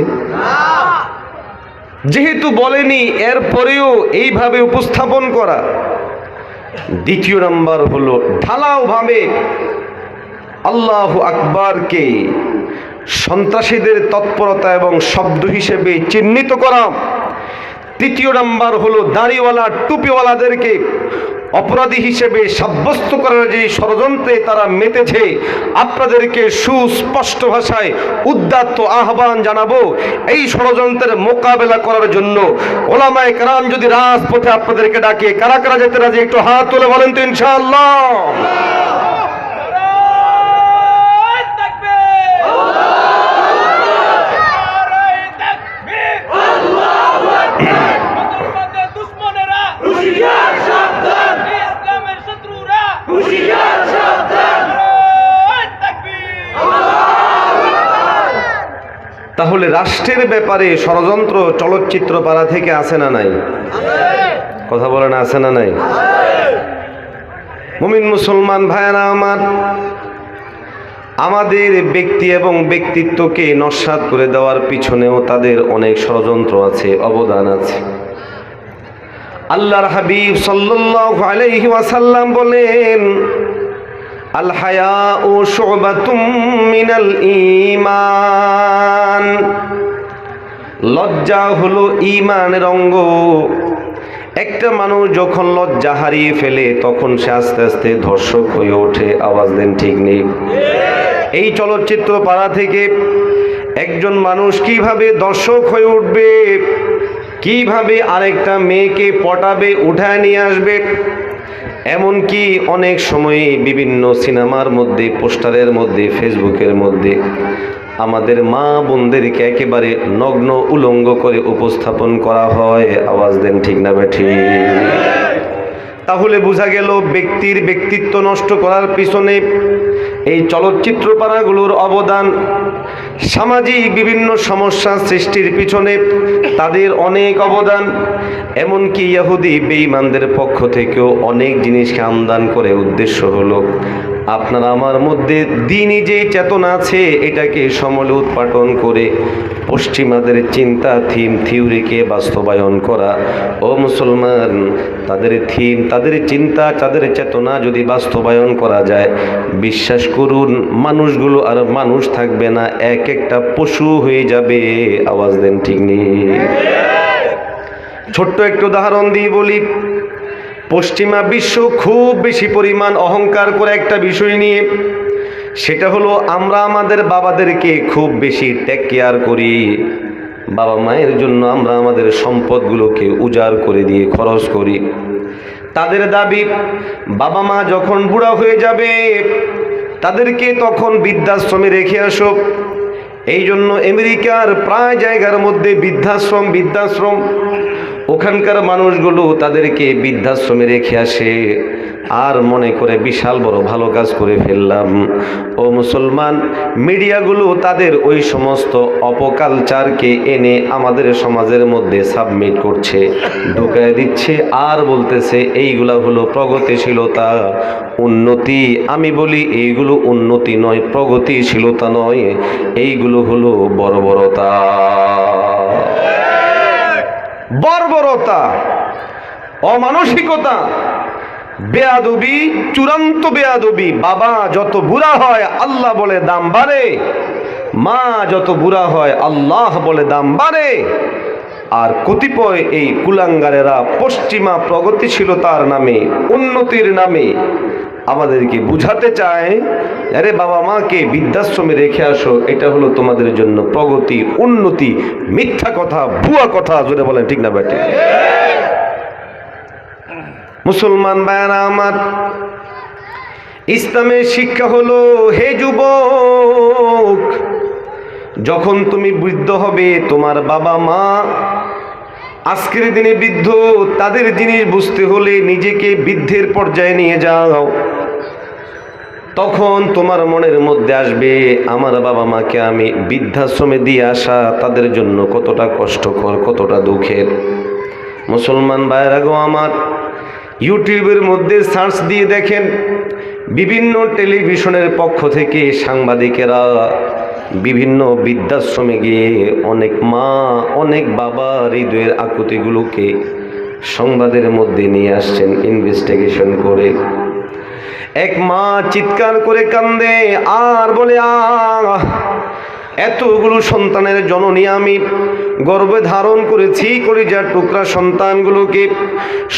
যেহেতু বলেনি, এরপরেও এইভাবে উপস্থাপন করা। দ্বিতীয় নাম্বার হলো ঢালাওভাবে আল্লাহু আকবারকে সন্ত্রাসীদের তৎপরতা এবং শব্দ হিসেবে চিহ্নিত করা। তৃতীয় নাম্বার হলো দাড়িওয়ালা টুপিওয়ালাদেরকে অপরাধী হিসেবে সাব্যস্ত করার যে ষড়যন্ত্রে তারা মেতেছে, আপনাদেরকে সুস্পষ্ট ভাষায় উদ্যত আহ্বান জানাবো, এই ষড়যন্ত্রের মোকাবেলা করার জন্য ওলামায়ে কেরাম যদি রাজপথে আপনাদেরকে ডাকে, কারা কারা যেতে রাজি একটু হাত তুলে বলেন তো ইনশাআল্লাহ। তাহলে রাষ্ট্রের ব্যাপারে ষড়যন্ত্র চলচ্চিত্র পাড়া থেকে আসে না নাই? কথা বলে না, আসে না নাই? মুমিন মুসলমান ভাইয়েরা আমার, আমাদের ব্যক্তি এবং ব্যক্তিত্বকে নস্যাৎ করে দেওয়ার পিছনেও তাদের অনেক ষড়যন্ত্র আছে, অবদান আছে। আল্লাহর হাবিব সাল্লাল্লাহু আলাইহি ওয়াসাল্লাম বলেন, আল হায়াউ শুবাতুম মিনাল ঈমান, লজ্জা হলো ঈমানের অঙ্গ। একটা মানুষ যখন লজ্জা হারিয়ে ফেলে তখন সে আস্তে আস্তে ধর্ষক হয়ে ওঠে। আওয়াজ দেন ঠিক নেই? এই চলচ্চিত্র পাড়া থেকে একজন মানুষ কিভাবে দর্শক হয়ে উঠবে, কিভাবে আরেকটা মেয়েকে পটাবে, উঠায় নিয়ে আসবে, এমনকি অনেক সময়ে বিভিন্ন সিনেমার মধ্যে, পোস্টারের মধ্যে, ফেসবুকের মধ্যে আমাদের মা বোনদেরকে একেবারে নগ্ন উলঙ্গ করে উপস্থাপন করা হয়। আওয়াজ দেন ঠিক না বেঠিক? তাহলে বোঝা গেল ব্যক্তির ব্যক্তিত্ব নষ্ট করার পিছনে এই চলচ্চিত্র পাড়াগুলোর অবদান। সামাজিক বিভিন্ন সমস্যা সৃষ্টির পিছনে তাদের অনেক অবদান। এমনকি ইহুদি বেঈমানদের পক্ষ থেকেও অনেক জিনিসকে আমদান করে উদ্দেশ্য হলো আপনার আমার মধ্যে দ্বীনি যে চেতনা আছে এটাকে সমূলে উৎপাটন করে পশ্চিমাদের চিন্তা, থিওরিকে বাস্তবায়ন করা। ও মুসলমান, তাদের থিম, তাদের চিন্তা, তাদের চেতনা যদি বাস্তবায়ন করা যায়, বিশ্বাস করুন মানুষগুলো আর মানুষ থাকবে না, এক একটা পশু হয়ে যাবে। আওয়াজ দেন ঠিক নেই? ছোট্ট একটু উদাহরণ দিয়ে বলি, পশ্চিমা বিশ্ব খুব বেশি পরিমাণ অহংকার করে একটা বিষয় নিয়ে, সেটা হলো আমরা আমাদের বাবাদেরকে খুব বেশি টেক কেয়ার করি। বাবা মায়ের জন্য আমরা আমাদের সম্পদগুলোকে উজাড় করে দিয়ে খরচ করি। তাদের দাবি বাবা মা যখন বুড়া হয়ে যাবে তাদেরকে তখন বৃদ্ধাশ্রমে রেখে আসো। এই জন্য আমেরিকার প্রায় জায়গার মধ্যে বৃদ্ধাশ্রম, ওখানকার মানুষগুলো তাদেরকে বৃদ্ধাশ্রমে রেখে আসে আর মনে করে বিশাল বড় ভালো কাজ করে ফেললাম। ও মুসলমান, মিডিয়াগুলো তাদের ওই সমস্ত অপকালচারকে এনে আমাদের সমাজের মধ্যে সাবমিট করছে, ঢুকায় দিচ্ছে আর বলতেছে এইগুলা হলো প্রগতিশীলতা, উন্নতি। আমি বলি এইগুলো উন্নতি নয়, প্রগতিশীলতা নয়, এইগুলো হলো বর্বরতা, অমানসিকতা, বেয়াদবি, চূড়ান্ত বেয়াদবি। বাবা যত বুড়া হয় আল্লাহ বলে দাম বাড়ে, মা যত বুড়া হয় আল্লাহ বলে দাম বাড়ে। আর কতিপয় এই কুলাঙ্গারেরা পশ্চিমা প্রগতিশীলতার নামে, উন্নতির নামে আমাদেরকে বুঝাতে চায়, আরে বাবা মাকে বৃদ্ধাশ্রমে রেখে আসো, এটা হলো তোমাদের জন্য প্রগতি, উন্নতি। মিথ্যা কথা, ভুয়া কথা। জোরে বলেন ঠিক না বেটে? মুসলমান ভাইরা আমার, ইসলামের শিক্ষা হলো, হে যুবক, যখন তুমি বৃদ্ধ হবে, তোমার বাবা মা আজকের দিনে বৃদ্ধ, তাদের জিনিস বুঝতে হলে নিজেকে বৃদ্ধের পর্যায়ে নিয়ে যাও। তখন তোমার মনের মধ্যে আসবে, আমার বাবা মাকে আমি বৃদ্ধাশ্রমে দিয়ে আসা তাদের জন্য কতটা কষ্টকর, কতটা দুঃখের। মুসলমান ভাইরা গো আমার, ইউটিউবের মধ্যে সার্চ দিয়ে দেখেন, বিভিন্ন টেলিভিশনের পক্ষ থেকে সাংবাদিকেরা বিভিন্ন বৃদ্ধাশ্রমে গিয়ে অনেক মা, অনেক বাবা হৃদয়ের আকুতিগুলোকে সংবাদের মধ্যে নিয়ে আসছেন ইনভেস্টিগেশন করে। এক মা চিৎকার করে কান্দে আর বলে, এতগুলো সন্তানের জননী আমি গর্ভে ধারণ করেছি, কলিজার টুকরা সন্তানগুলোকে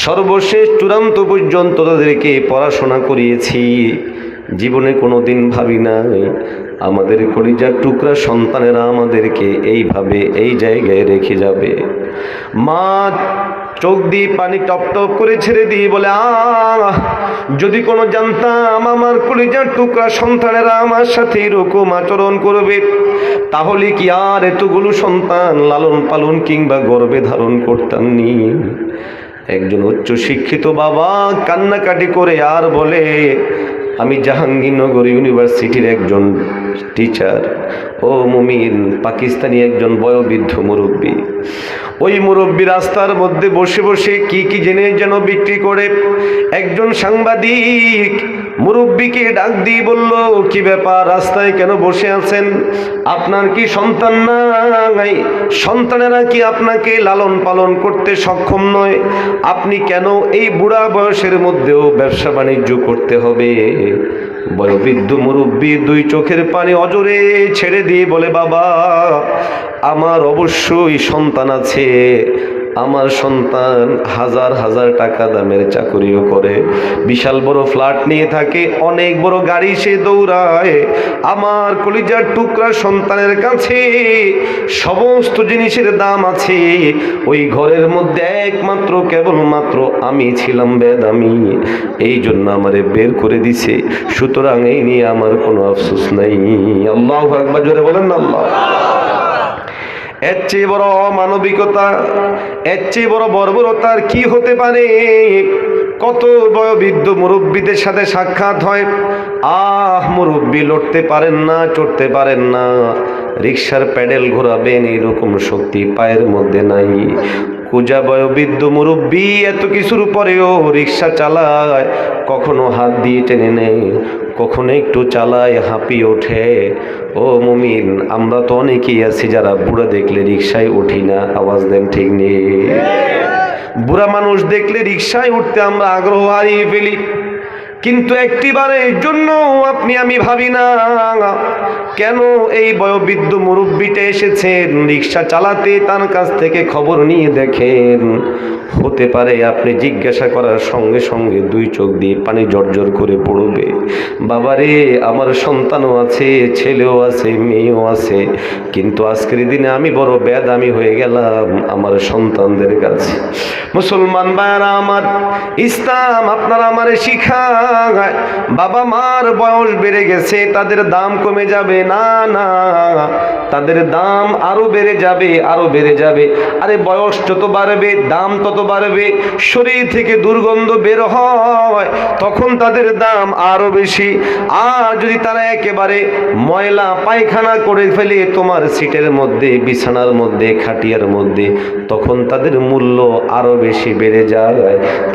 সর্বশেষ চূড়ান্ত পর্যন্ত তাদেরকে পড়াশোনা করিয়েছি। জীবনে কোনোদিন ভাবি নাই আমাদের কলিজার টুকরা সন্তানেরা আমাদেরকে এইভাবে এই জায়গায় রেখে যাবে। মা চোখ দিয়ে পানি টপ টপ করে ছেড়ে দিয়ে বলে, যদি কোনো জানতাম আমার কলিজার টুকরা সন্তানেরা আমার সাথে এরকম আচরণ করবে, তাহলে কি আর এতগুলো সন্তান লালন পালন কিংবা গর্ভে ধারণ করতাম নি। একজন উচ্চ শিক্ষিত বাবা কান্নাকাটি করে আর বলে, আমি জাহাঙ্গীরনগর ইউনিভার্সিটির একজন টিচার, ও মুমিন, পাকিস্তানি একজন বয়োবৃদ্ধ মুরব্বী। ওই মুরব্বী রাস্তার মধ্যে বসে বসে কি কি জিনিস যেন বিক্রি করে। একজন সাংবাদিক মুরব্বীকে ডাক দিয়ে বলল, কি ব্যাপার, রাস্তায় কেন বসে আছেন? আপনার কি সন্তান নাই? সন্তানেরা কি আপনাকে লালন পালন করতে সক্ষম নয়? আপনি কেন এই বুড়া বয়সের মধ্যেও ব্যবসা বাণিজ্য করতে হবে? বয়োবৃদ্ধ মুরব্বী দুই চোখের পানি অজরে ছেড়ে দিয়ে বলে, বাবা, আমার অবশ্যই সন্তান আছে। আমার সন্তান হাজার হাজার টাকা দামের চাকরিও করে, বিশাল বড় ফ্ল্যাট নিয়ে থাকে, অনেক বড় গাড়ি সে দৌড়ায়। আমার কলিজার টুকরা সন্তানের কাছে সমস্ত জিনিসের দাম আছে। ওই ঘরের মধ্যে একমাত্র কেবলমাত্র আমি ছিলাম বেদামি, এই জন্য আমারে বের করে দিছে। সুতরাং এই নিয়ে আমার কোনো আফসোস নাই। আল্লাহু আকবার, জোরে বলেন না আল্লাহ। এর চেয়ে বড় অমানবিকতা, এর চেয়ে বড় বর্বরতার কি হতে পারে? কত বয়োবৃদ্ধ মুরব্বীদের সাথে সাক্ষাৎ হয়, মুরব্বী লড়তে পারেন না, চড়তে পারেন না, রিক্সার প্যাডেল ঘোরাবেন এরকম শক্তি পায়ের মধ্যে নাই। কুজা বয়োবৃদ্ধ মুরব্বী এত কিছুর পরেও রিক্সা চালায়, কখনো হাত দিয়ে টেনে নেয়, কখনো একটু চালায় হাঁপিয়ে ওঠে। ও মুমিন, আমরা তো অনেকেই আছি যারা বুড়া দেখলে রিক্সায় উঠি না। আওয়াজ দেন ঠিক নেই? বুড়া মানুষ দেখলে রিক্সায় উঠতে আমরা আগ্রহ হারিয়ে ফেলি, কিন্তু একটিবারের জন্য আপনি আমি ভাবি না কেন এই বয়োবৃদ্ধ মুরব্বীটা এসেছেন রিক্সা চালাতে, তার কাছ থেকে খবর নিয়ে দেখেন। হতে পারে আপনি জিজ্ঞাসা করার সঙ্গে সঙ্গে দুই চোখ দিয়ে পানি জর্জর করে পড়বে। বাবারে, আমার সন্তানও আছে, ছেলেও আছে, মেয়েও আছে, কিন্তু আজকের দিনে আমি বড় বেদামি হয়ে গেলাম আমার সন্তানদের কাছে। মুসলমান ভাইরা আমার, ইসলাম আপনারা আমারে শিখায় বাবা মার বয়স বেড়ে গেছে তাদের দাম কমে যাবে না, না, তাদের দাম আরো বেড়ে যাবে, আরো বেড়ে যাবে। আরে বয়স যত বাড়বে দাম তত বাড়বে। শরীর থেকে দুর্গন্ধ বের হয় তখন তাদের দাম আরো বেশি। আর যদি তারা একেবারে ময়লা পায়খানা করে ফেলে তোমার সিটের মধ্যে, বিছানার মধ্যে, খাটিয়ার মধ্যে, তখন তাদের মূল্য আরো বেশি বেড়ে যায়।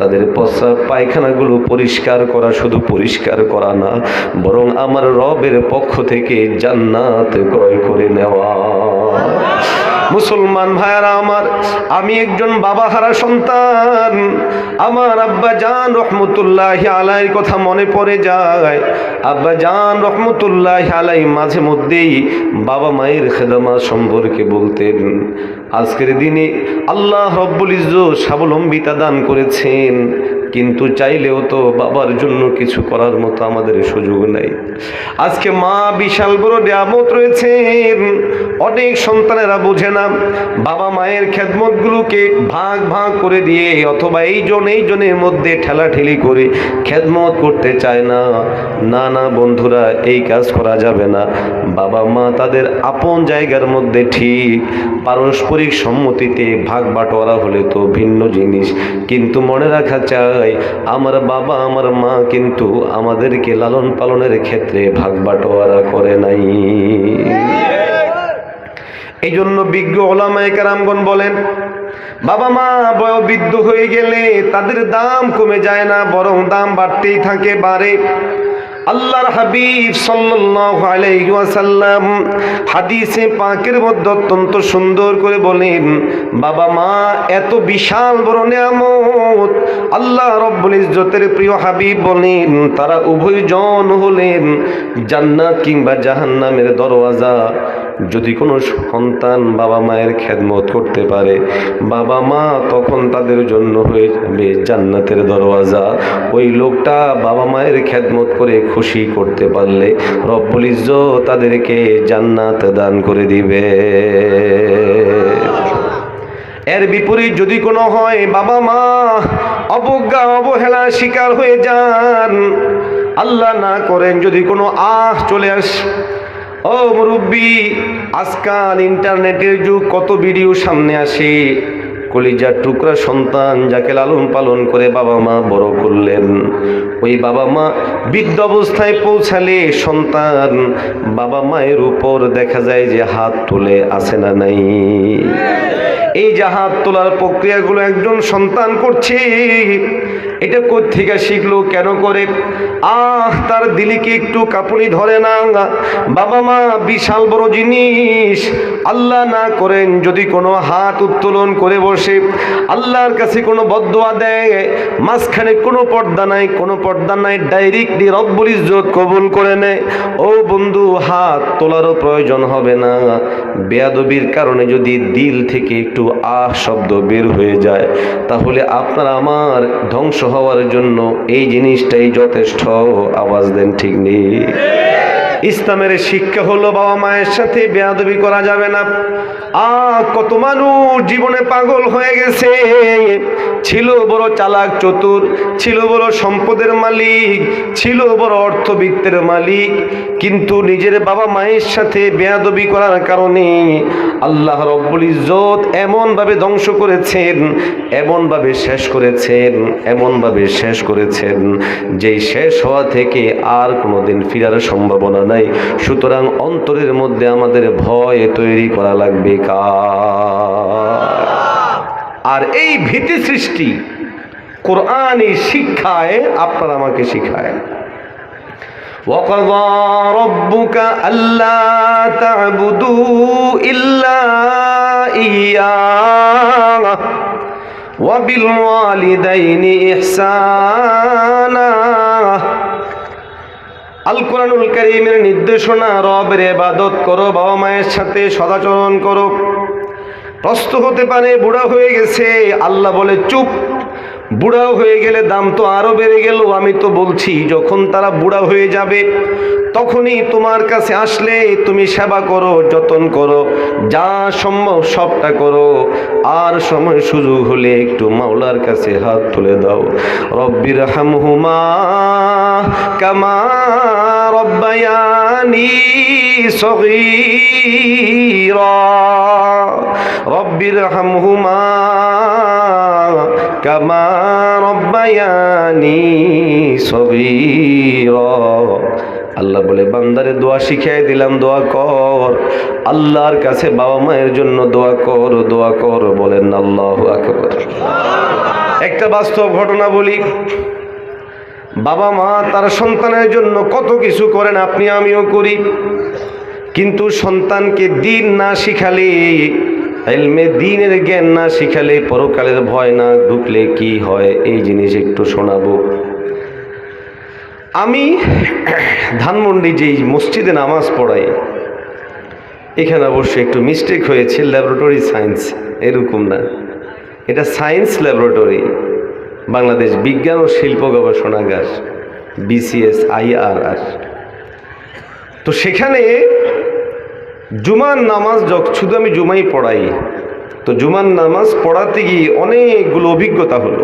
তাদের প্রস্রাব পায়খানাগুলো পরিষ্কার করা, শুধু পরিষ্কার করা না, বরং আমার রবের পক্ষ থেকে জান্নাত ক্রয় করে নেওয়া। মুসলমান ভাইরা আমার, আমি একজন বাবা হারা সন্তান। আমার আব্বা জান রহমতুল্লাহি আলাইহির কথা মনে পড়ে যায়। আব্বা জান রহমতুল্লাহি আলাইহি মাঝে মধ্যেই বাবা মায়ের খেদমত সম্পর্কে বলতেন। আজকের দিনে আল্লাহ রব্বুল ইজ্জত স্বাবলম্বিতা দান করেছেন, কিন্তু চাইলেও তো বাবার জন্য কিছু করার মতো আমাদের সুযোগ নাই। আজকে মা বিশাল বড় নিয়ামত রয়েছে, অনেক সন্তানেরা বোঝে না, বাবা মায়ের খেদমতগুলোকে ভাগ ভাগ করে দিয়ে অথবা এই জনের মধ্যে ঠেলাঠেলি করে খেদমত করতে চায় না। না না বন্ধুরা, এই কাজ করা যাবে না। বাবা মা তাদের আপন জায়গার মধ্যে ঠিক, পারস্পরিক সম্মতিতে ভাগ বাটোয়ারা হলে তো ভিন্ন জিনিস, কিন্তু মনে রাখা চাই আমার বাবা আমার মা কিন্তু আমাদেরকে লালন পালনের ক্ষেত্রে ভাগ বাটোয়ারা করে নাই। এই জন্য বিজ্ঞ ওলামায়ে কেরামগণ বলেন, বাবা মা বয়োবৃদ্ধ হয়ে গেলে তাদের দাম কমে যায় না, বরং দাম বাড়তেই থাকে, বাড়ে। আল্লাহর হাবিব সাল্লাল্লাহু আলাইহি ওয়াসাল্লাম হাদিসে পাকের মধ্যে অত্যন্ত সুন্দর করে বলেন, বাবা মা এত বিশাল বড় নিয়ামত। আল্লাহ রব্বুল ইজ্জতের প্রিয় হাবিব বলেন, তারা উভয়জন হলেন জান্নাত কিংবা জাহান্নামের দরওয়াজা। যদি কোনো সন্তান বাবা মায়ের খেদমত করতে পারে, বাবা মা তখন তাদের জন্য হয়ে যাবে জান্নাতের দরওয়াজা। ওই লোকটা বাবা মায়ের খেদমত করে খুশি করতে পারলে রব্বুল ইজ্জত তাদেরকে জান্নাত দান করে দিবে। এর বিপরীত যদি কোনো হয়, বাবা মা অবজ্ঞা অবহেলা শিকার হয়ে যান, আল্লাহ না করেন যদি কোনো চলে আসে, ও মুরব্বী, আজকাল ইন্টারনেটের যুগ, কত ভিডিও সামনে আসে। কলিজার টুকরা সন্তান যাকে লালন পালন করে বাবা মা বড় করলেন, ওই বাবা মা বৃদ্ধ অবস্থায় পৌঁছালে সন্তান বাবা মায়ের উপর দেখা যায় যে হাত তুলে আসে না নাই। এই যে হাত তোলার প্রক্রিয়াগুলো একজন সন্তান করছে, এটা কোত্থেকে শিখলো, কেন করে? তার দিলে কি একটু কাঁপুনি ধরে না? বাবা মা বিশাল বড় জিনিস। আল্লাহ না করেন যদি কোনো হাত উত্তোলন করে বসে আল্লাহর কাছে কোনো বদদুয়া দেয়, মাঝখানে কোনো পর্দা নাই, ডাইরেক্টলি রব্বুল ইজ্জত কবুল করে নেয়। ও বন্ধু, হাত তোলারও প্রয়োজন হবে না। বেয়াদবির কারণে যদি দিল থেকে একটু শব্দ বের হয়ে যায়, তাহলে আপনার আমার ধ্বংস হওয়ার জন্য এই জিনিসটাই যথেষ্ট। আওয়াজ দেন ঠিক নেই? ইসলামের শিক্ষা হলো বাবা মায়ের সাথে বেয়াদবি করা যাবে না। কত মানুষ জীবনে পাগল হয়ে গেছে, ছিল বড় চালাক চতুর, ছিল বড় সম্পদের মালিক, ছিল বড় অর্থবিত্তের মালিক, কিন্তু নিজের বাবা মায়ের সাথে বেয়াদবি করার কারণে আল্লাহ রব্বুল ইজ্জত এমনভাবে ধ্বংস করেছেন, এমনভাবে শেষ করেছেন যেই শেষ হওয়া থেকে আর কোনোদিন ফিরার সম্ভাবনা নাই। সুতরাং অন্তরের মধ্যে আমাদের ভয় তৈরি করা লাগবে আর এই ভীতি সৃষ্টি কোরআনী শিক্ষায় আপনারা আমাকে শিখায়। وَقَضَى رَبُّكَ أَلَّا تَعْبُدُوا إِلَّا إِيَّاهُ وَبِالْوَالِدَيْنِ إِحْسَانًا। আল কোরআনুল কারীমের নির্দেশনা, রবের ইবাদত করো, বাবা মায়ের সাথে সদাচরণ করো। প্রস্ত হতে পারে বুড়া হয়ে গেছে, আল্লাহ বলে চুপ, বুড়া হয়ে গেলে দাম তো আরো বেড়ে গেল। আমি তো বলছি যখন তারা বুড়া হয়ে যাবে তখনই তোমার কাছে আসলে তুমি সেবা করো, যতন করো, যা সম্ভব সবটা করো। আর সময় সুযোগ হলে একটু মাওলার কাছে হাত তুলে দাও। রব্বির হামহুমা কামা রব্বায়ানি সগীরা, রব্বির হামহুমা কামা রব্বায়ানি সগীরা। আল্লাহ বলে বান্দারে দোয়া শিখিয়ে দিলাম, দোয়া কর, আল্লাহর কাছে বাবা মায়ের জন্য দোয়া কর। বলেন আল্লাহু আকবার। একটা বাস্তব ঘটনা বলি, বাবা মা তার সন্তানের জন্য কত কিছু করেন, আপনি আমিও করি, কিন্তু সন্তানকে দিন না শিখালে, ইলমে দ্বীনের জ্ঞান না শিখালে, পরকালের ভয় না ঢুকলে কি হয় এই জিনিস একটু শোনাবো। আমি ধানমন্ডি যেই মসজিদে নামাজ পড়াই, এখানে অবশ্যই একটু মিস্টেক হয়েছে, ল্যাবরেটরি সায়েন্স এরকম না, এটা সায়েন্স ল্যাবরেটরি। বাংলাদেশ বিজ্ঞান ও শিল্প গবেষণাগার, BCSIRR। তো সেখানে জুমার নামাজ শুধু আমি জুমাই পড়াই, তো জুমার নামাজ পড়াতে গিয়ে অনেকগুলো অভিজ্ঞতা হলো।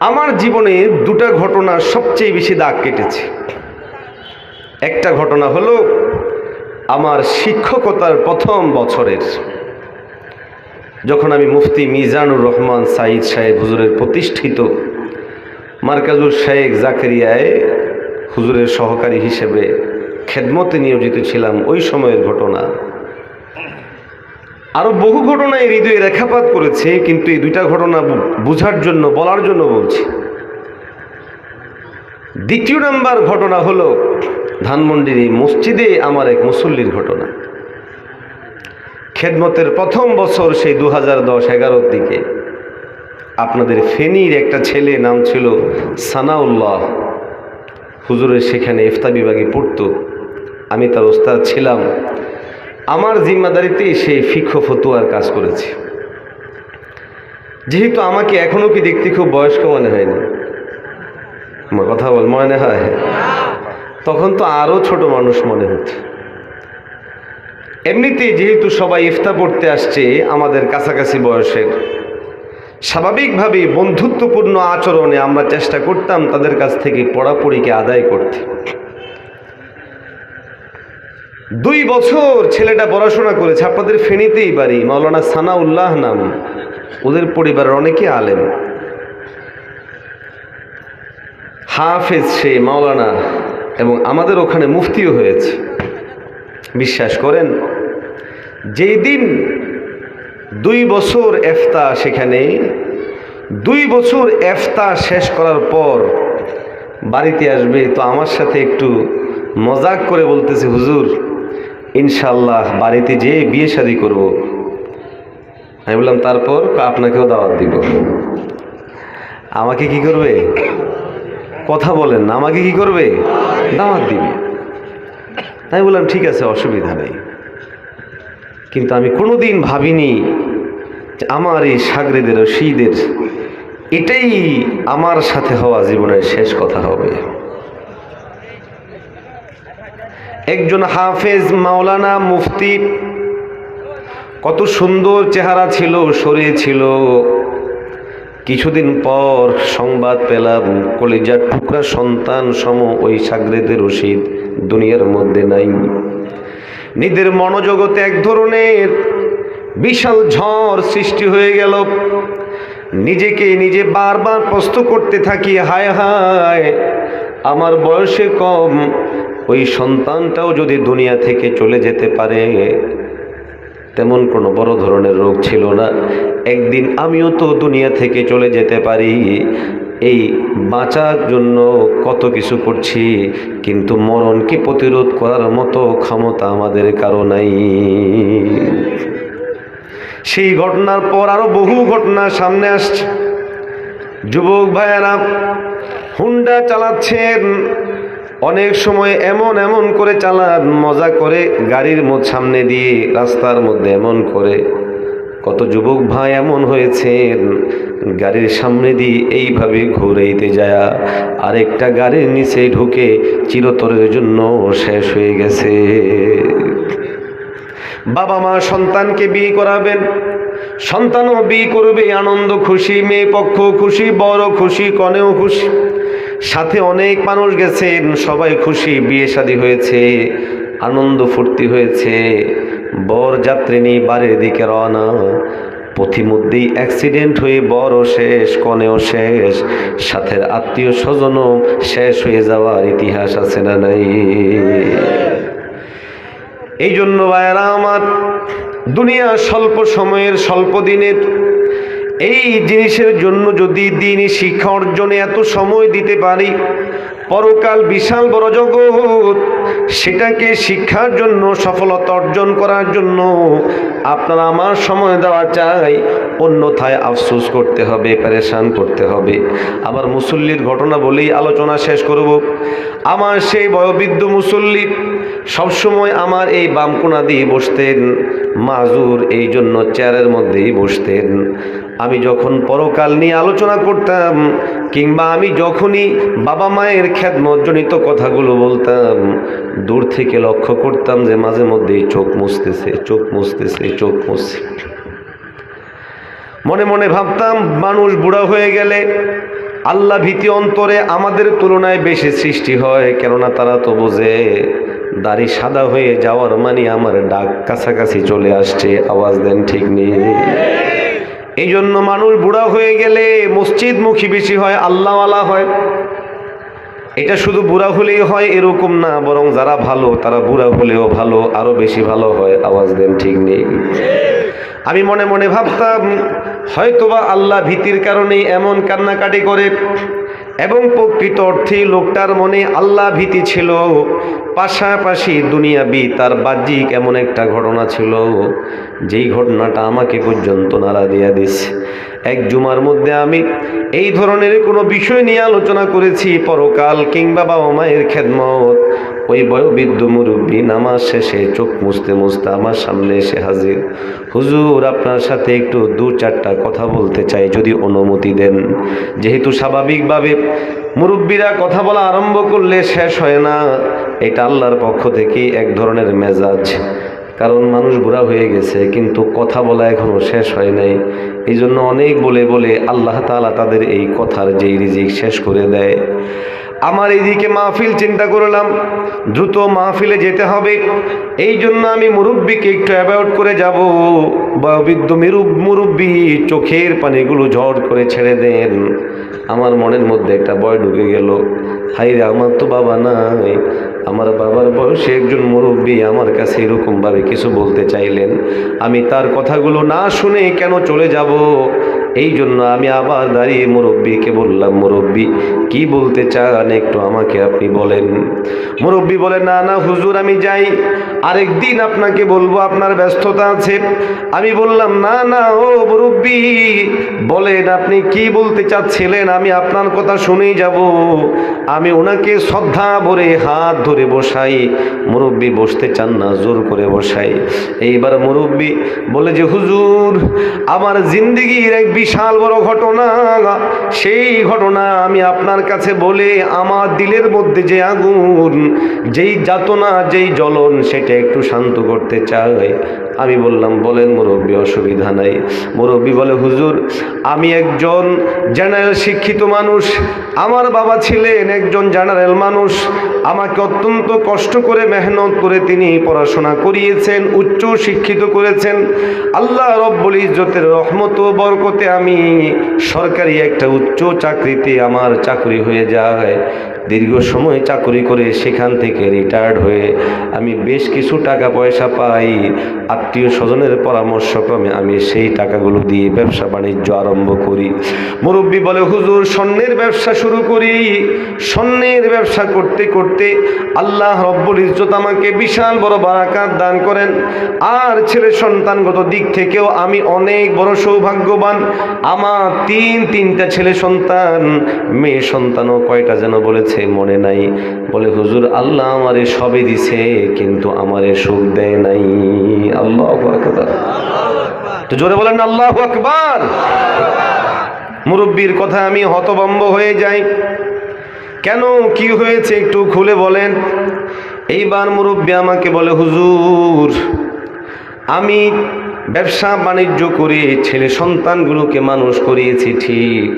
আমার জীবনে দুটা ঘটনা সবচেয়ে বেশি দাগ কেটেছে। একটা ঘটনা হলো আমার শিক্ষকতার প্রথম বছরের, যখন আমি মুফতি মিজানুর রহমান সাইদ সাহেব হুজুরের প্রতিষ্ঠিত মার্কাজুল শেখ জাকারিয়ায় হুজুরের সহকারী হিসেবে খেদমতে নিয়োজিত ছিলাম, ওই সময়ের ঘটনা। আরো বহু ঘটনায় হৃদয়ে রেখাপাত করেছে, কিন্তু এই দুইটা ঘটনা বোঝার জন্য, বলার জন্য বলছি। দ্বিতীয় নাম্বার ঘটনা হলো ধানমন্ডির এই মসজিদে আমার এক মুসল্লির ঘটনা। খেদমতের প্রথম বছর, সেই 2010-11 দিকে, আপনাদের ফেনীর একটা ছেলে, নাম ছিল সানাউল্লাহ, হুজুরের সেখানে ইফতা বিভাগে পড়তো, আমি তার ওস্তাদ ছিলাম। আমার জিম্মাদারিতে সেই ফিকহ ফতুয়ার কাজ করেছে। যেহেতু আমাকে এখনো কি দেখতে খুব বয়স্ক মনে হয়নি, কথা বল, মনে হয়? তখন তো আরো ছোট মানুষ মনে হতো। এমনিতে যেহেতু সবাই ইফতা পড়তে আসছে আমাদের কাছাকাছি বয়সের, স্বাভাবিকভাবেই বন্ধুত্বপূর্ণ আচরণে আমরা চেষ্টা করতাম তাদের কাছ থেকে পড়াপড়িকে আদায় করতে। 2 বছর ছেলেটা পড়াশোনা করেছে। আপনাদের ফেনীতেই বাড়ি, মাওলানা সানাউল্লাহ নাম, ওদের পরিবারের অনেকে আলেম, হাফেজ সে, মাওলানা, এবং আমাদের ওখানে মুফতিও হয়েছে। বিশ্বাস করেন, যেই দিন 2 বছর ইফতা, সেখানে 2 বছর ইফতা শেষ করার পর বাড়িতে আসবে, তো আমার সাথে একটু মজাক করে বলতেছে, হুজুর ইনশাআল্লাহ বাড়িতে যেয়ে বিয়ে শাদী করব। আমি বললাম তারপর? আপনাকেও দাওয়াত দিব। আমাকে কি করবে? কথা বলেন না, আমাকে কি করবে? দাওয়াত দিবে। আমি বললাম ঠিক আছে, অসুবিধা নেই। কিন্তু আমি কোনোদিন ভাবিনি যে আমার এই শাগরেদের রশিদের এটাই আমার সাথে হওয়া জীবনের শেষ কথা হবে। একজন হাফেজ, মাওলানা, মুফতি, কত সুন্দর চেহারা ছিল, শরীর ছিল। কিছুদিন পর সংবাদ পেলাম কলিজার টুকরা সন্তান সম ওই শাগরেদের রশিদ দুনিয়ার মধ্যে নাই। নিজের মনোজগতে এক ধরনের বিশাল ঝড় সৃষ্টি হয়ে গেল। নিজেকে নিজে বারবার প্রশ্ন করতে থাকি, হায় হায়, আমার বয়সে কম, ওই সন্তানটাও যদি দুনিয়া থেকে চলে যেতে পারে। তেমন কোনো বড় ধরনের রোগ ছিল না। একদিন আমিও তো দুনিয়া থেকে চলে যেতে পারি। এই বাঁচার জন্য কত কিছু করছি, কিন্তু মরণকে প্রতিরোধ করার মতো ক্ষমতা আমাদের কারো নাই। সেই ঘটনার পর আরো বহু ঘটনা সামনে আসছে। যুবক ভাইয়েরা হুন্ডা চালাচ্ছেন, অনেক সময় এমন করে চালান, মজা করে গাড়ির সামনে দিয়ে, রাস্তার মধ্যে এমন করে। কত যুবক ভাই এমন হয়েছেন, গাড়ির সামনে দিয়ে এইভাবে ঘুরেইতে যায় আরেকটা গাড়ির নিচে ঢুকে চিরতরের জন্য শেষ হয়ে গেছে। বাবা মা সন্তানকে বিয়ে করাবেন, সন্তানও বিয়ে করবে, আনন্দ খুশি, মেয়ে পক্ষ খুশি, বড় খুশি, কনেও খুশি, সাথে অনেক মানুষ গেছেন, সবাই খুশি, বিয়ে শাদী হয়েছে, আনন্দ ফুর্তি হয়েছে। বর যাত্রী নিয়ে বাড়ির দিকে রওনা, পথিমধ্যেই অ্যাক্সিডেন্ট হয়ে বরও শেষ, কনেও শেষ, সাথে আত্মীয় স্বজনও শেষ হয়ে যাওয়ার ইতিহাস আছে না নাই? এই জন্য ভাইয়েরা আমার, দুনিয়া স্বল্প সময়ের, স্বল্প দিনের, এই জিনিসের জন্য যদি দিনই শিক্ষা অর্জনে এত সময় দিতে পারি, পরকাল বিশাল বড় জগৎ, সেটাকে শিক্ষার জন্য, সফলতা অর্জন করার জন্য আপনারা আমার সময় দেওয়া চাই, অন্যথায় আফসোস করতে হবে, পেরেশান করতে হবে। আবার মুসল্লির ঘটনা বলেই আলোচনা শেষ করব। আমার সেই বয়োবৃদ্ধ মুসল্লি সবসময় আমার এই বাম কোণা দিয়ে বসতেন, মাজুর এই জন্য চেয়ারের মধ্যেই বসতেন। আমি যখন পরকাল নিয়ে আলোচনা করতাম কিংবা আমি যখনই বাবা মায়ের খেদমতজনিত কথাগুলো বলতাম, দূর থেকে লক্ষ্য করতাম যে মাঝে মধ্যেই চোখ মুছতেছে, চোখ মুছতেছে, চোখ মুছছে। মনে মনে ভাবতাম, মানুষ বুড়া হয়ে গেলে আল্লাহ ভীতি অন্তরে আমাদের তুলনায় বেশি সৃষ্টি হয়, কেননা তারা তো বোঝে দাড়ি সাদা হয়ে যাওয়ার মানে আমার ডাক কাছাকাছি চলে আসছে। আওয়াজ দেন ঠিক নেই? এই জন্য মানুষ বুড়া হয়ে গেলে মসজিদমুখী বেশি হয়, আল্লাহওয়ালা হয়। এটা শুধু বুড়া হলেই হয় এরকম না, বরং যারা ভালো তারা বুড়া হলেও ভালো, আরো বেশি ভালো হয়। আওয়াজ দেন ঠিক নেই? আমি মনে মনে ভাবতাম, হয়তোবা আল্লাহ ভীতির কারণে এমন কান্নাকাটি করে, এবং প্রকৃত অর্থে লোকটার মনে আল্লাহ ভীতি ছিল, পাশাপাশি দুনিয়াবি তার বাহ্যিক এমন একটা ঘটনা ছিল যেই ঘটনাটা আমাকে পর্যন্ত নাড়া দিয়া দিছে। এক জুমার মধ্যে আমি এই ধরনের কোনো বিষয় নিয়ে আলোচনা করেছি, পরকাল কিংবা বাবা মায়ের খেদমত। ওই বয়োবৃদ্ধ মুরব্বী নামাজ শেষে চোখ মুছতে মুছতে আমার সামনে এসে হাজির। হুজুর, আপনার সাথে একটু দু চারটা কথা বলতে চাই, যদি অনুমতি দেন। যেহেতু স্বাভাবিকভাবে মুরব্বীরা কথা বলা আরম্ভ করলে শেষ হয় না, এটা আল্লাহর পক্ষ থেকে এক ধরনের মেজাজ। কারণ মানুষ বুড়া হয়ে গেছে কিন্তু কথা বলা এখনো শেষ হয় নাই। এই জন্য অনেক বলে বলে আল্লাহ তাআলা তাদের এই কথার যেই রিজিক শেষ করে দেয়। আমার এইদিকে মাহফিল চিন্তা করলাম, দ্রুত মাহফিলে যেতে হবে। এই জন্য আমি মুরব্বীকে একটু অ্যাভয়েড করে যাব। বৃদ্ধ মুরব্বী চোখের পানিগুলো ঝড় করে ছেড়ে দেন। আমার মনের মধ্যে একটা ভয় ঢুকে গেল, হাই রে, আমার তো বাবা নাই। আমার বাবার বয়সে একজন মুরব্বী আমার কাছে এরকমভাবে কিছু বলতে চাইলেন, আমি তার কথাগুলো না শুনে কেন চলে যাব? এই জন্য আমি আবার দাঁড়িয়ে মুরব্বীকে বললাম, মুরব্বী কি বলতে চান একটু আমাকে আপনি বলেন। মুরব্বী বলে, না না হুজুর, আমি যাই, আরেকদিন আপনাকে বলবো, আপনার ব্যস্ততা আছে। আমি বললাম, না না ও মুরব্বী, বলেন আপনি কি বলতে চাচ্ছিলেন, আমি আপনার কথা শুনেই যাব। আমি ওনাকে শ্রদ্ধা ভরে হাত ধরে বসাই। মুরব্বী বসতে চান না, জোর করে বসাই। এইবার মুরব্বী বলে যে, হুজুর, আমার জিন্দেগির এক বিশাল বড় ঘটনা, সেই ঘটনা আমি আপনার কাছে বলে আমার দিলের মধ্যে যে আগুন, যেই যাতনা, যেই জ্বলন, সেটা একটু শান্ত করতে চাই। আমি বললাম, বলেন মুরব্বী, অসুবিধা নাই। মুরব্বী বলে, হুজুর, আমি একজন জেনারেল শিক্ষিত মানুষ, আমার বাবা ছিলেন একজন জেনারেল মানুষ, আমাকে অত্যন্ত কষ্ট করে মেহনত করে তিনি পড়াশোনা করিয়েছেন, উচ্চ শিক্ষিত করেছেন। আল্লাহ রব্বুল ইজ্জতের রহমত ও বরকতে আমি সরকারি একটা উচ্চ চাকরিতে আমার চাকরি হয়ে যায়। দীর্ঘ সময় চাকরি করে সেখান থেকে রিটায়ার্ড হয়ে আমি বেশ কিছু টাকা পয়সা পাই। আত্মীয় স্বজনের পরামর্শক্রমে আমি সেই টাকাগুলো দিয়ে ব্যবসা বাণিজ্য আরম্ভ করি। মুরব্বী বলে, হুজুর, স্বর্ণের ব্যবসা শুরু করি। স্বর্ণের ব্যবসা করতে করতে আল্লাহ রব্বুল ইজ্জত আমাকে বিশাল বড় বারাকাত দান করেন। আর ছেলে সন্তানগত দিক থেকেও আমি অনেক বড় সৌভাগ্যবান। আমার তিনটা ছেলে সন্তান, মেয়ে সন্তানও কয়টা যেন বলেছে মনে নাই। বলে, হুজুর, আল্লাহ আমারে সবই দিছে কিন্তু আমারে সুখ দেয় নাই। আল্লাহু আকবার। তো জোরে বলেন না আল্লাহু আকবার। মুরব্বীর কথা আমি হতভম্ব হয়ে যাই। কেন, কি হয়েছে একটু খুলে বলেন। এইবার মুরব্বী আমাকে বলে, হুজুর, আমি ব্যবসা বাণিজ্য করে ছেলে সন্তানগুলোকে মানুষ করিয়েছি ঠিক,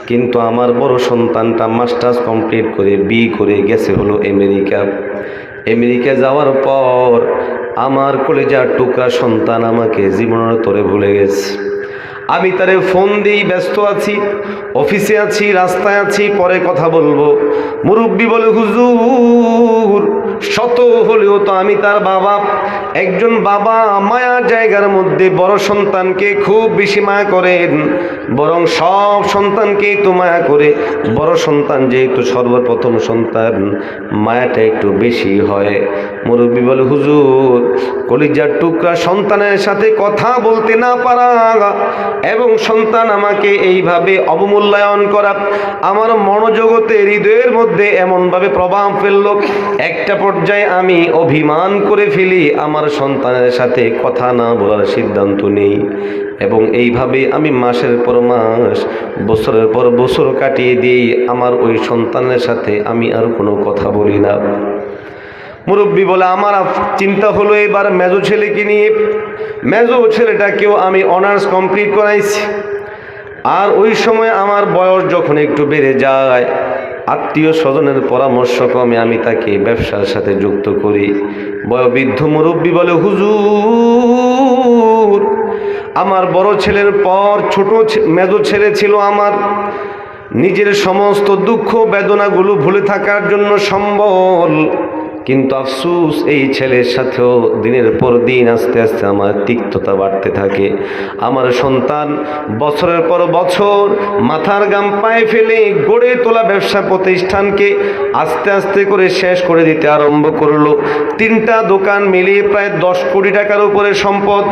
কিন্তু আমার বড় সন্তানটা মাস্টার্স কমপ্লিট করে বিয়ে করে গেছে হলো আমেরিকা যাওয়ার পর আমার কলেজার টুকরা সন্তান আমাকে জীবনের তরে ভুলে গেছে। আমি তারে ফোন দিই, ব্যস্ত আছি, অফিসে আছি, রাস্তায় আছি, পরে কথা বলবো। মুরব্বী বলে, হুজুর, শত হলেও তো আমি তার বাবা। একজন বাবা মায়ার জায়গার মধ্যে বড় সন্তানকে খুব বেশি মায়া করেন, বরং সব সন্তানকেই তো মায়া করে। বড় সন্তান যেহেতু সর্বপ্রথম সন্তান, মায়াটা একটু বেশি হয়। মুরব্বী বলে, হুজুর কলিজার টুকরা সন্তানের সাথে কথা বলতে না পারা এবং সন্তান আমাকে এইভাবে অবমূল্যায়ন করা আমার মনোজগতে হৃদয়ের মধ্যে এমনভাবে প্রভাব ফেলল, একটা পর্যায়ে আমি অভিমান করে ফেলি, আমার সন্তানের সাথে কথা না বলার সিদ্ধান্ত নেই এবং এইভাবে আমি মাসের পর মাস বছরের পর বছর কাটিয়ে দিই, আমার ওই সন্তানের সাথে আমি আর কোনো কথা বলি না। মুরব্বী বলে, আমার চিন্তা হলো এবার মেজো ছেলেকে নিয়ে। মেজো ছেলেটাকেও আমি অনার্স কমপ্লিট করাইছি, আর ওই সময় আমার বয়স যখন একটু বেড়ে যায়, আত্মীয় স্বজনের পরামর্শক্রমে আমি তাকে ব্যবসার সাথে যুক্ত করি। বয়োবৃদ্ধ মুরব্বী বলে, হুজুর আমার বড় ছেলের পর ছোট মেজো ছেলে ছিল আমার, নিজের সমস্ত দুঃখ বেদনাগুলো ভুলে থাকার জন্য সম্বল, কিন্তু আফসোস এই ছেলের সাথেও দিনের পর দিন আস্তে আস্তে আমার তিক্ততা বাড়তে থাকে। আমার সন্তান বছরের পর বছর মাথার গাম পায়ে ফেলে গড়ে তোলা ব্যবসা প্রতিষ্ঠানকে আস্তে আস্তে করে শেষ করে দিতে আরম্ভ করলো। 3টা দোকান মিলিয়ে প্রায় 10 কোটি টাকার উপরে সম্পদ।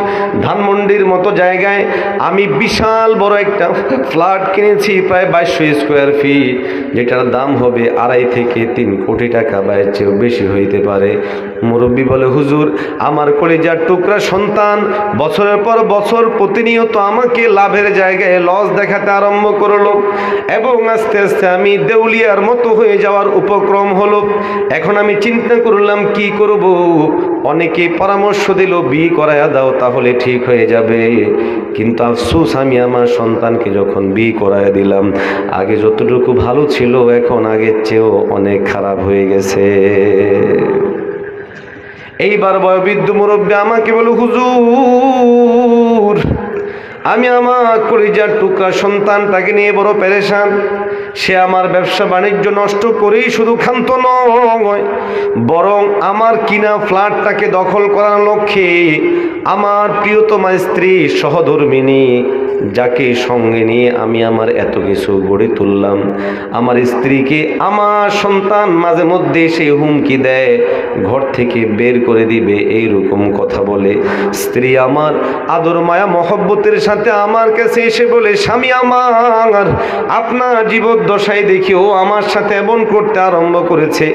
ধানমন্ডির মতো জায়গায় আমি বিশাল বড় একটা ফ্ল্যাট কিনেছি, প্রায় 2200 স্কোয়ার ফিট, যেটার দাম হবে 2.5 থেকে 3 কোটি টাকা বা এর চেয়েও বেশি হইতে পারে। মুরব্বী বলে, হুজুর আমার কলিজার টুকরা সন্তান বছরের পর বছর প্রতিনিয়ত আমাকে লাভের জায়গায় লস দেখাতে আরম্ভ করলো এবং আস্তে আস্তে আমি দেউলিয়ার মতো হয়ে যাওয়ার উপক্রম হলো। এখন আমি চিন্তা করলাম কি করব। অনেকে পরামর্শ দিল, বিয়ে করায়া দাও তাহলে ঠিক হয়ে যাবে, কিন্তু আফসোস আমি আমার সন্তানকে যখন বিয়ে করায়া দিলাম, আগে যতটুকু ভালো ছিল এখন আগের চেয়েও অনেক খারাপ হয়ে গেছে। এইবার বয়োবৃদ্ধ মুরব্বী আমাকে বলে, হুজুর আমি আমার কলিজার টুকরা সন্তানটাকে নিয়ে বড় পেরেশান। সে আমার ব্যবসা বাণিজ্য নষ্ট করেই শুধু ক্ষান্ত নয়, বরং আমার কিনা ফ্ল্যাটটাকে দখল করার লক্ষ্যে আমার প্রিয়তমা স্ত্রী সহধর্মিনী, যাকে সঙ্গে নিয়ে আমি আমার এত কিছু গড়ে তুললাম, আমার স্ত্রীকে আমার সন্তান মাঝে মধ্যে সে হুমকি দেয়, ঘর থেকে বের করে দিবে, এইরকম কথা বলে। স্ত্রী আমার আদর মায়া মহব্বতের সাথে আমার কাছে এসে বলে, স্বামী আমার আপনার জীবদ্দশায় দেখেও আমার সাথে এমন করতে আরম্ভ করেছে,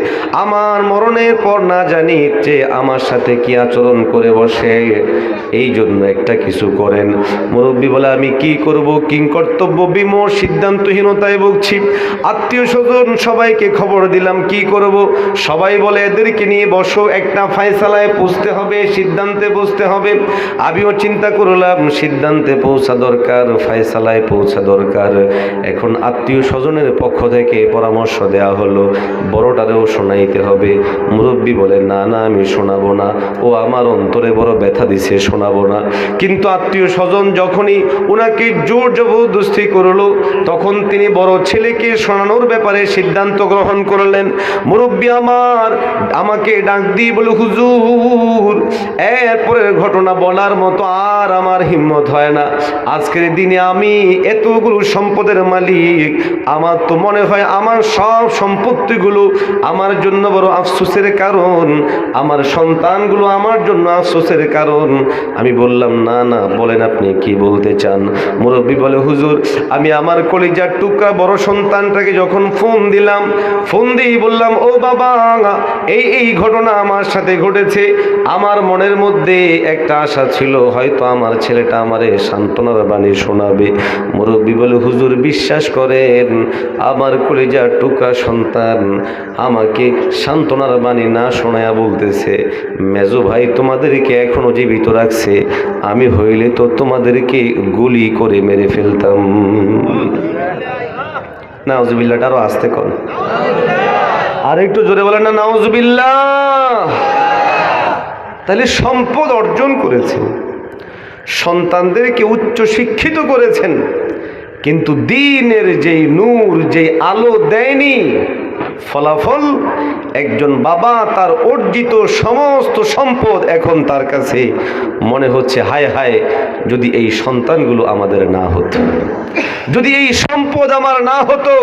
আমার মরণের পর না জানি যে আমার সাথে কি আচরণ করে বসে, এই জন্য একটা কিছু করেন। মুরব্বী বলে, আমি কি করব? কিং কর্তব্য বিমোর সিদ্ধান্তহীনতায় ভুগছি। আত্মীয় স্বজন সবাইকে খবর দিলাম কি করব। সবাই বলে, এদেরকে নিয়ে বসো, একটা ফায়সালায় পৌঁছতে হবে, সিদ্ধান্তে পৌঁছতে হবে। আমিও চিন্তা করলাম সিদ্ধান্তে পৌঁছা দরকার, ফায়সালায় পৌঁছা দরকার। এখন আত্মীয় স্বজনের পক্ষ থেকে পরামর্শ দেওয়া হলো, বড়টারেও শোনাইতে হবে। মুরব্বী বলে, না না আমি শোনাবো না, ও আমার অন্তরে বড় ব্যথা দিছে, শোনাবো না। কিন্তু আত্মীয় স্বজন যখনই ওনাকে জোর জবরদস্তি করলো, তখন তিনি বড় ছেলেকে শোনানোর ব্যাপারে সিদ্ধান্ত গ্রহণ করলেন। মুরব্বী আমাকে ডাক দিয়ে বলে, হুজুর এরপরের ঘটনা বলার মতো আর আমার হিম্মত হয় না। আজকের দিনে আমি এতগুলো সম্পদের মালিক, আমার তো মনে হয় আমার সব সম্পত্তিগুলো আমার জন্য বড় আফসোসের কারণ, আমার সন্তানগুলো আমার জন্য আফসোসের কারণ। আমি বললাম, না না বলেন আপনি কি বলতে চান। মুরব্বী বলে, হুজুর আমি আমার কলিজার টুকরা বড় সন্তানটাকে যখন ফোন দিলাম, ফোন দিয়ে বললাম, ও বাবা এই ঘটনা আমার সাথে ঘটেছে, আমার মনের মধ্যে একটা আশা ছিল হয়তো আমার ছেলেটা আমারে সান্ত্বনার বাণী শোনাবে। মুরব্বী বলে, হুজুর বিশ্বাস করেন আমার কলিজার টুকরা সন্তান আমাকে সান্ত্বনার বাণী না শোনায়া বলতেছে, মেজো ভাই তোমাদেরকে এখনো জীবিত রাখছে, আমি হইলে তো তোমাদেরকে গুলি করে মেরে ফেলতাম। নাউজুবিল্লাহটা আরো আস্তে কর, আর একটু জোরে বলেন না নাউজুবিল্লাহ। তাহলে সম্পদ অর্জন করেছেন, সন্তানদেরকে উচ্চ শিক্ষিত করেছেন, কিন্তু দ্বীনের যেই নূর, যেই আলো দেয়নি, ফলাফল একজন বাবা তার অর্জিত সমস্ত সম্পদ এখন তার কাছে মনে হচ্ছে, হায় হায় যদি এই সন্তানগুলো আমাদের না হতো, যদি এই সম্পদ আমার না হতো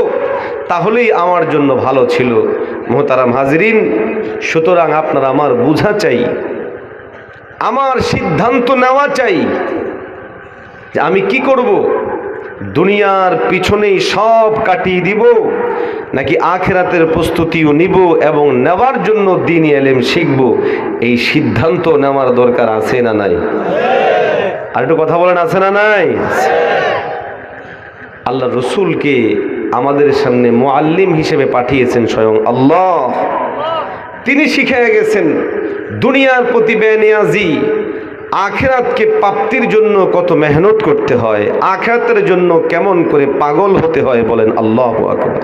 তাহলেই আমার জন্য ভালো ছিল। মোহতারাম হাজরিন, সুতরাং আপনার আমার বোঝা চাই, আমার সিদ্ধান্ত নেওয়া চাই যে আমি কি করব। দুনিয়ার পিছনেই সব কাটিয়ে দিব, নাকি আখিরাতের প্রস্তুতিও নিব এবং নেওয়ার জন্য দ্বীনি ইলম শিখব। এই সিদ্ধান্ত নেওয়ার দরকার আছে না নাই? আর একটু কথা বলেন, আছে না নাই? আল্লাহ রসুলকে আমাদের সামনে মুআল্লিম হিসেবে পাঠিয়েছেন স্বয়ং আল্লাহ। তিনি শিখিয়ে গেছেন দুনিয়ার প্রতি বেনিয়াজি, আখিরাতকে প্রাপ্তির জন্য কত মেহনত করতে হয়, আখিরাতের জন্য কেমন করে পাগল হতে হয়। বলেন আল্লাহু আকবার।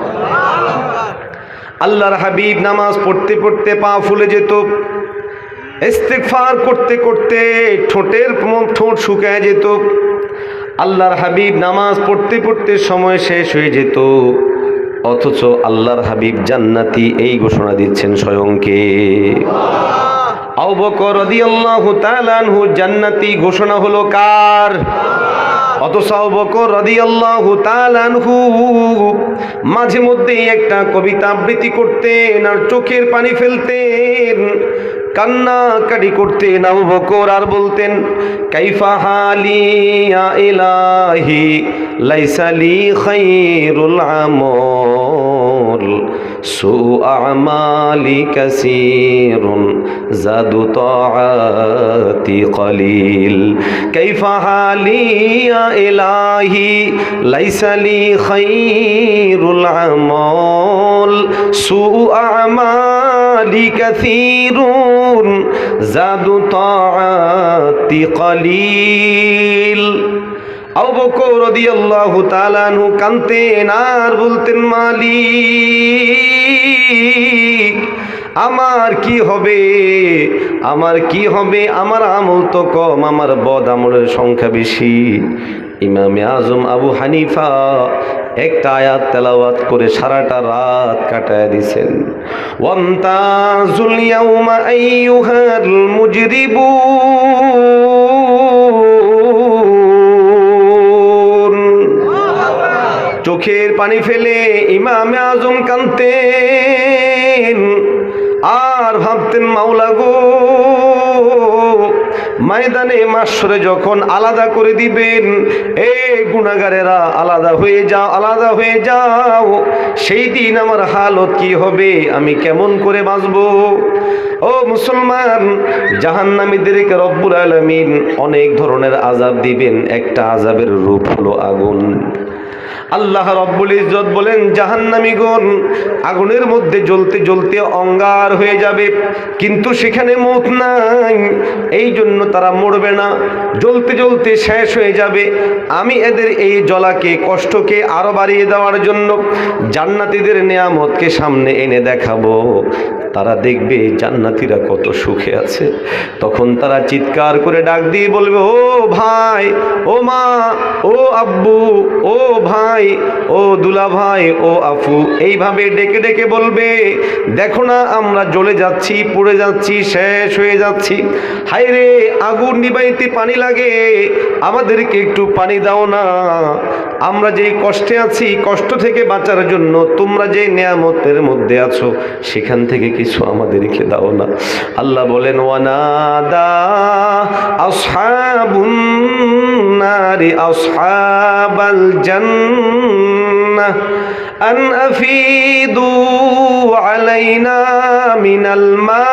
আল্লাহর হাবিব নামাজ পড়তে পড়তে পা ফুলে যেত, ইস্তিগফার করতে করতে ঠোঁট শুকায় যেত। আল্লাহর হাবিব নামাজ পড়তে পড়তে সময় শেষ হয়ে যেত, অথচ আল্লাহর হাবিব জান্নাতি এই ঘোষণা দিচ্ছেন স্বয়ং কে? আবু বকর রাদিয়াল্লাহু তাআলা আনহু জান্নাতি ঘোষণা হলো কার? অথচ আবু বকর রাদিয়াল্লাহু তাআলা আনহু মাঝে মধ্যে একটা কবিতা আবৃত্তি করতেন আর চোখের পানি ফেলতেন, কান্নাকাটি করতেন আবু বকর, আর বলতেন কাইফা হালি ইয়া ইলাহি লাইসা লি খায়রুল আমল সু আমালি কাসীরুন জাদু তাআতি কলিল। কাইফা হালি ইয়া ইলাহি লাইসা লি খায়রুল আমল সু আমালি কাসীরুন জাদু তাআতি কলিল। আবু বকর রাদিয়াল্লাহু তাআলা আনহু কাঁদতেন আর বলতেন মালিক আমার কি হবে, আমার কি হবে, আমার আমল তো কম, আমার বদ আমলের সংখ্যা বেশি। ইমামে আজম আবু হানিফা একটা আয়াত তেলাওয়াত করে সারাটা রাত কাটায় দিছেন। ওয়ামতাজুল ইয়াউমা আইয়ুহাল মুজরিবুন। চোখের পানি ফেলে ইমামে আজম কাঁদতেন আর ভাবতেন মাওলা গো, ময়দানে মাশরে যখন আলাদা করে দিবেন, এ গুনাহগারেরা আলাদা হয়ে যাও, আলাদা হয়ে যাও, সেই দিন আমার হালত কি হবে, আমি কেমন করে বাঁচব? ও মুসলমান, জাহান্নামীদেরকে রব্বুল আলামিন অনেক ধরনের আযাব দিবেন, একটা আযাবের রূপ হলো আগুন। আল্লাহ রব্বুল ইজ্জত বলেন জাহান্নামীগণ আগুনের মধ্যে জ্বলতে জ্বলতে অঙ্গার হয়ে যাবে, কিন্তু সেখানে মওত নাই, এই জন্য তারা মরবে না, জ্বলতে জ্বলতে শেষ হয়ে যাবে। আমি এদের এই জ্বলাকে, কষ্টকে আরো বাড়িয়ে দেওয়ার জন্য জান্নাতীদের নেয়ামতকে সামনে এনে দেখাবো। তারা দেখবে জান্নাতীরা কত সুখে আছে। তখন তারা চিৎকার করে ডাক দিয়ে বলবে, ও ভাই, ও মা, ও আব্বু, ও ভাই, ও দুলা ভাই, ও আফু, এইভাবে ডেকে ডেকে বলবে, দেখো না আমরা জ্বলে যাচ্ছি, পুড়ে যাচ্ছি, শেষ হয়ে যাচ্ছি। হায় রে, আগুন নিবাইতে পানি লাগে, আমাদেরকে একটু পানি দাও না। আমরা যে কষ্টে আছি, কষ্ট থেকে বাঁচার জন্য তোমরা যে নেয়ামতের মধ্যে আছো, সেখান থেকে কিছু আমাদেরকে দাও না। আল্লাহ বলেন, ওয়ানাদা আসহাবুন নারি আসহাবাল জান্নাহ আন আফিদু আলাইনা মিনাল মা।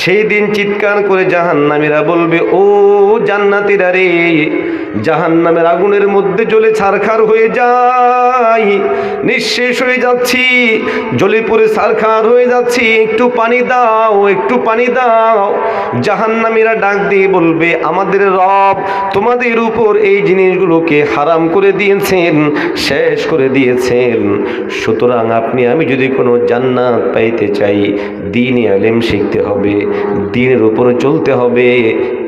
সেই দিন চিৎকার করে জাহান্নামীরা বলবে, ও জান্নাতীরা রে, জাহান্নামের আগুনের মধ্যে জ্বলে ছারখার হয়ে যায়, নিঃশেষ হয়ে যাচ্ছি, জ্বলে পুড়ে ছারখার হয়ে যাচ্ছি, একটু পানি দাও, একটু পানি দাও। জাহান্নামীরা ডাক দিয়ে বলবে, আমাদের রব তোমাদের উপর এই জিনিসগুলোকে হারাম করে দিয়েছেন, শেষ করে দিয়েছেন। সুতরাং আপনি আমি যদি কোনো জান্নাত পাইতে চাই, দ্বীনি ইলম শিখতে হবে, দ্বীনের উপরে চলতে হবে,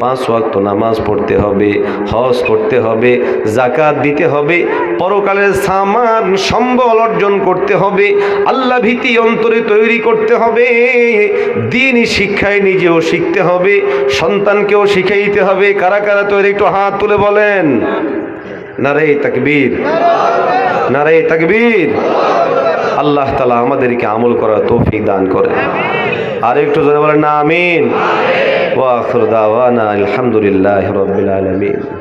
5 ওয়াক্ত নামাজ পড়তে হবে, হজ করতে হবে, যাকাত দিতে হবে, পরকালের সামান সম্বল অর্জন করতে হবে, আল্লাহ ভীতি অন্তরে তৈরি করতে হবে, দ্বীনি শিক্ষায় নিজেও শিখতে হবে, সন্তানকেও শিখাইতে হবে। কারা কারা তৈরি, একটু হাত তুলে বলেন। নারে তাকবীর, নারে তাকবীর। আল্লাহ তাআলা আমাদেরকে আমল করার তৌফিক দান করেন। আর একটু জোরে বলেন না আমিন। ওয়া আখিরু দাওয়ানা আলহামদুলিল্লাহি রাব্বিল আলামিন।